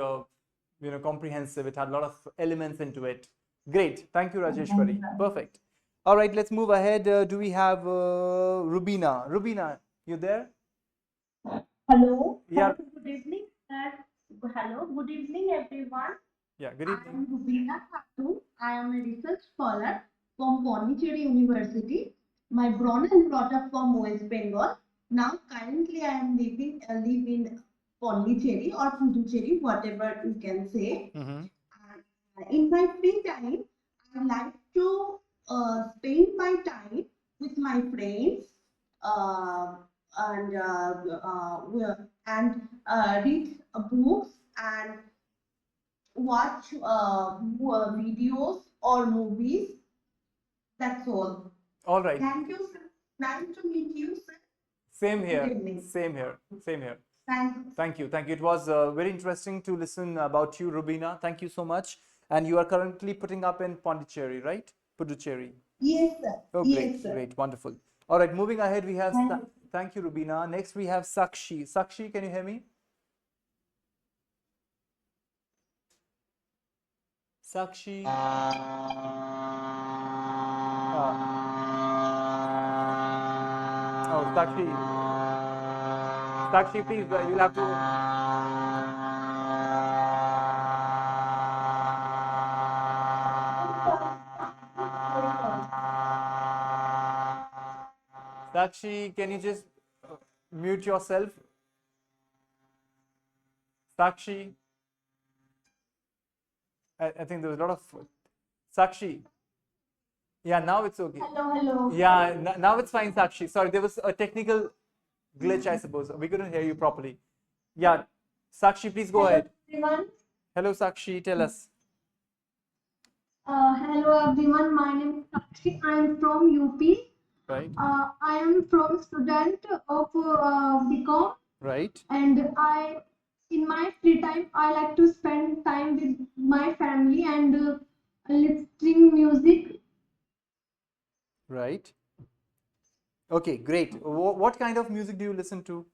comprehensive. It had a lot of elements into it. Great. Thank you, Rajeshwari. Perfect. All right, let's move ahead. Do we have Rubina? Rubina, you there? Hello. Yeah. Good evening. Hello. Good evening, everyone. Yeah, good I evening. am Rubina Khatun. I am a research scholar from Pondicherry University. My born and brought up from West Bengal. Now currently I am live in Pondicherry or Puducherry, whatever you can say. Mm-hmm. In my free time, I like to spend my time with my friends uh, and read books and watch videos or movies. That's all. All right. Thank you, sir. Nice to meet you, sir. Same Good here. evening. Same here. Same here. Thank you. Thank you. Thank you. It was very interesting to listen about you, Rubina. Thank you so much. And you are currently putting up in Pondicherry, right? Puducherry. Yes, sir. Oh, Yes, great, sir. great, wonderful. All right, moving ahead, we have. Thank you. Thank you, Rubina. Next, we have Sakshi. Sakshi, can you hear me? Sakshi. Oh, Sakshi. Sakshi, please, you'll have to. Sakshi, can you just mute yourself? Sakshi. I think there was a lot of. Sakshi. Yeah, now it's okay. Hello. Yeah, now it's fine, Sakshi. Sorry, there was a technical glitch, I suppose. We couldn't hear you properly. Yeah, Sakshi, please go ahead. Everyone. Hello, Sakshi, tell us. Hello everyone. My name is Sakshi. I am from UP. Right, I am from student of BCom, right, and in my free time, I like to spend time with my family and listening music. right. Okay, great. What kind of music do you listen to?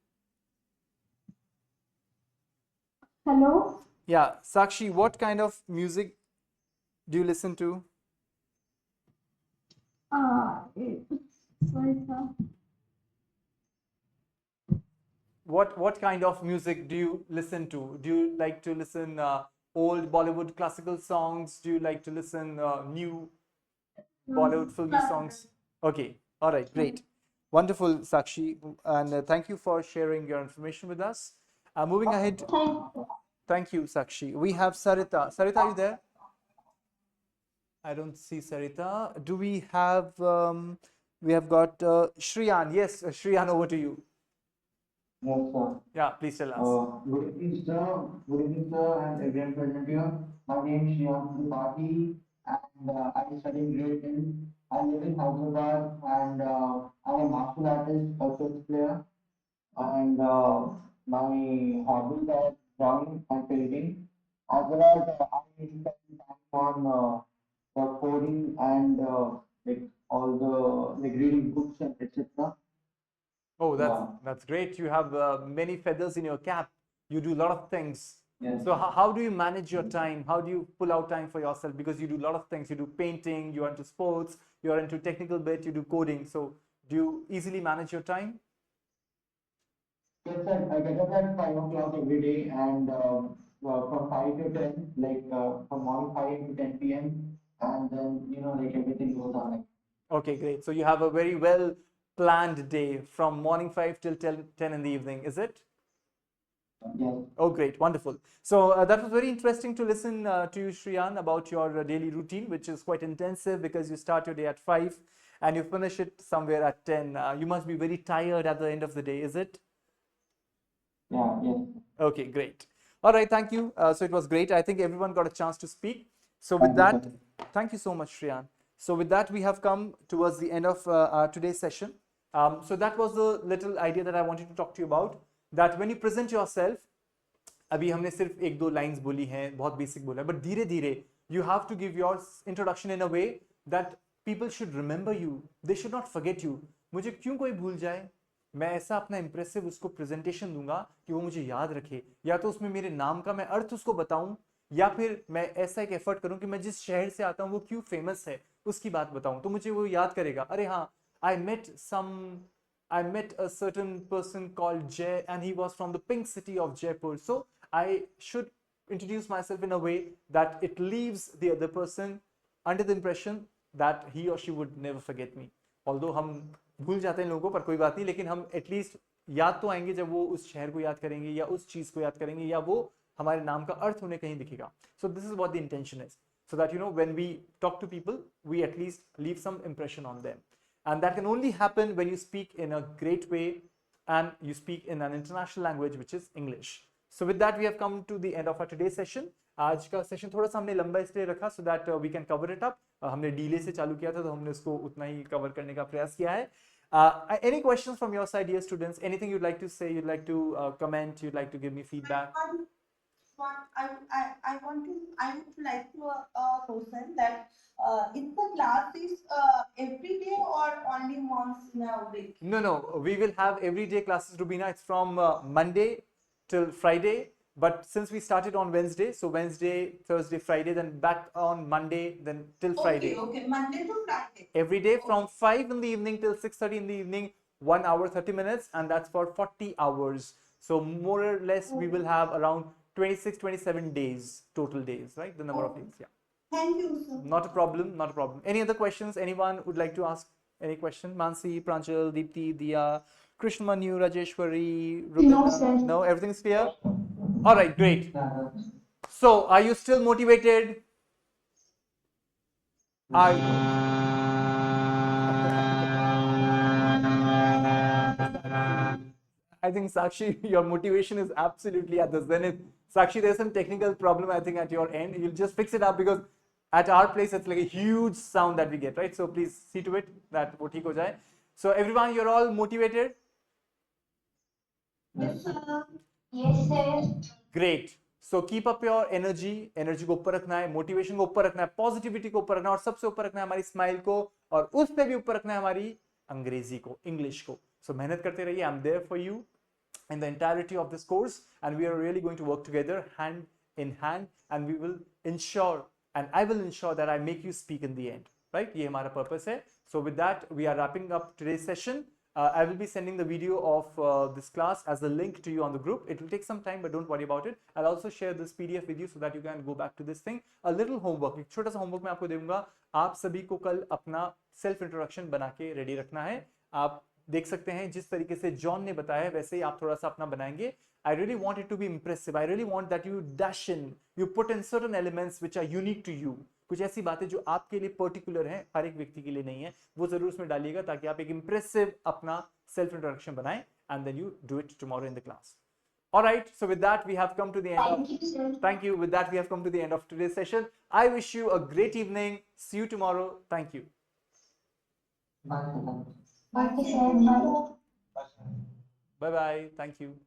Hello. Yeah, Sakshi, what kind of music do you listen to? Sorry, sir. What kind of music do you listen to? Do you like to listen old Bollywood classical songs? Do you like to listen new Bollywood filmy songs? Okay, all right, great. Wonderful, Sakshi. And thank you for sharing your information with us. Moving ahead, thank you, Sakshi. We have Sarita. Sarita, are you there? I don't see Sarita. Do we have got Shriyan. Yes, Shriyan, over to you. Yes, sir. Yeah, please tell us. Good evening, sir. Good evening, sir, and everyone present here. My name is Shyam Tripathi, and I study in grade 10. I live in Hyderabad, and I'm a martial artist, a chess player, and my hobbies are drawing and painting, as well as I spend time on the coding and like all the like reading books and etc. Oh, Yeah. that's great. You have many feathers in your cap. You do a lot of things. Yes. So how do you manage your time? How do you pull out time for yourself? Because you do a lot of things. You do painting, you are into sports, you are into technical bit, you do coding. So do you easily manage your time? Yes, sir. I get up at 5 o'clock every day, and from 5 to 10, like from morning 5 to 10 p.m. And then like everything goes on. Like, Okay, great. So you have a very well planned day from morning 5 till 10 in the evening, is it? yes. Oh, great, wonderful. So that was very interesting to listen to you, Shriyan, about your daily routine, which is quite intensive because you start your day at 5 and you finish it somewhere at 10. You must be very tired at the end of the day, is it? Yeah. Yes. Okay, great. All right, thank you. So it was great. I think everyone got a chance to speak. So with Thank you, that, sir. thank you so much, Shriyan. So with that, we have come towards the end of our today's session. So that was the little idea that I wanted to talk to you about. That when you present yourself, अभी हमने सिर्फ एक दो lines बोली हैं, बहुत basic बोला है, बट धीरे धीरे you have to give your introduction in a way that people should remember you, they should not forget you. मुझे क्यों कोई भूल जाए, मैं ऐसा अपना इंप्रेसिव उसको प्रेजेंटेशन दूंगा कि वो मुझे याद रखे, या तो उसमें मेरे नाम का मैं अर्थ उसको बताऊं, या फिर मैं ऐसा एक एफर्ट करूं कि मैं जिस शहर से आता हूं वो क्यों फेमस है उसकी बात बताऊं, तो मुझे वो याद करेगा, अरे हाँ, I met a certain person called Jay and he was from the pink city of Jaipur. So I should introduce myself in a way that it leaves the other person under the impression that he or she would never forget me. Although हम भूल जाते हैं लोगों को, पर कोई बात नहीं, लेकिन हम एटलीस्ट याद तो आएंगे जब वो उस शहर को याद करेंगे या उस चीज को याद करेंगे या वो हमारे नाम का अर्थ उन्हें कहीं दिखेगा. So this is what the intention is, so that when we talk to people, we at least leave some impression on them, and that can only happen when you speak in a great way and you speak in an international language, which is English. So with that, we have come to the end of our today's session. आज का session थोड़ा सा हमने लंबा इसलिए रखा so that we can cover it up. हमने delay से चालू किया था तो हमने उसको उतना ही कवर करने का प्रयास किया है. Any questions from your side, dear students? Anything you'd like to say, you'd like to comment, you'd like to give me feedback? I would like to question that if the class is every day or only once in a week? No, we will have everyday classes, Rubina. It's from Monday till Friday. But since we started on Wednesday, so Wednesday, Thursday, Friday, then back on Monday, then till Friday. Okay, Monday to Friday. Every day from 5 in the evening till 6:30 in the evening, 1 hour 30 minutes, and that's for 40 hours. So more or less, we will have around 26, 27 days, total days, right? The number of days, yeah. Thank you, sir. Not a problem, not a problem. Any other questions? Anyone would like to ask any question? Mansi, Pranjal, Deepti, Diya, Krishnamanyu, Rajeshwari, Rubina? No, sir. No, everything's clear? All right, great. So, are you still motivated? I think Sakshi, your motivation is absolutely at the zenith. Sakshi, there's some technical problem, I think, at your end. You'll just fix it up because at our place, it's like a huge sound that we get, right? So please see to it that wo theek ho jaye. So everyone, you're all motivated? Yes, sir. Yes, sir. Great. So keep up your energy. Energy को ऊपर रखना है, motivation को ऊपर रखना है, positivity को ऊपर रखना है और सबसे ऊपर रखना है हमारी स्माइल को और उस पे भी ऊपर रखना है हमारी अंग्रेजी को, इंग्लिश को. So मेहनत करते रहिए. I'm there for you in the entirety of this course, and we are really going to work together hand in hand, and we will ensure, and I will ensure that I make you speak in the end, right? ये हमारा purpose है. So with that, we are wrapping up today's session. I will be sending the video of this class as a link to you on the group. It will take some time, but don't worry about it. I'll also share this PDF with you so that you can go back to this thing. A little homework, एक छोटा सा homework मैं आपको दूंगा. आप सभी को कल अपना self introduction बना के ready रखना है. आप देख सकते हैं जिस तरीके से जॉन ने बताया है वैसे ही आप थोड़ा सा अपना बनाएंगे. I really want it to be impressive. I really want that you dash in, you put in certain elements which are unique to you. कुछ ऐसी बातें जो आपके लिए पर्टिकुलर हैं, हर एक व्यक्ति के लिए नहीं है, वो जरूर उसमें डालिएगा ताकि आप एक impressive अपना self introduction बनाएं, and then you do it tomorrow in the class. All right, so with that we have come to the end Thank you, sir. Thank you. With that we have come to the end of today's session. I wish you a great evening. See you tomorrow. Thank you. Bye. Okay, sir. Bye. Bye bye. Thank you.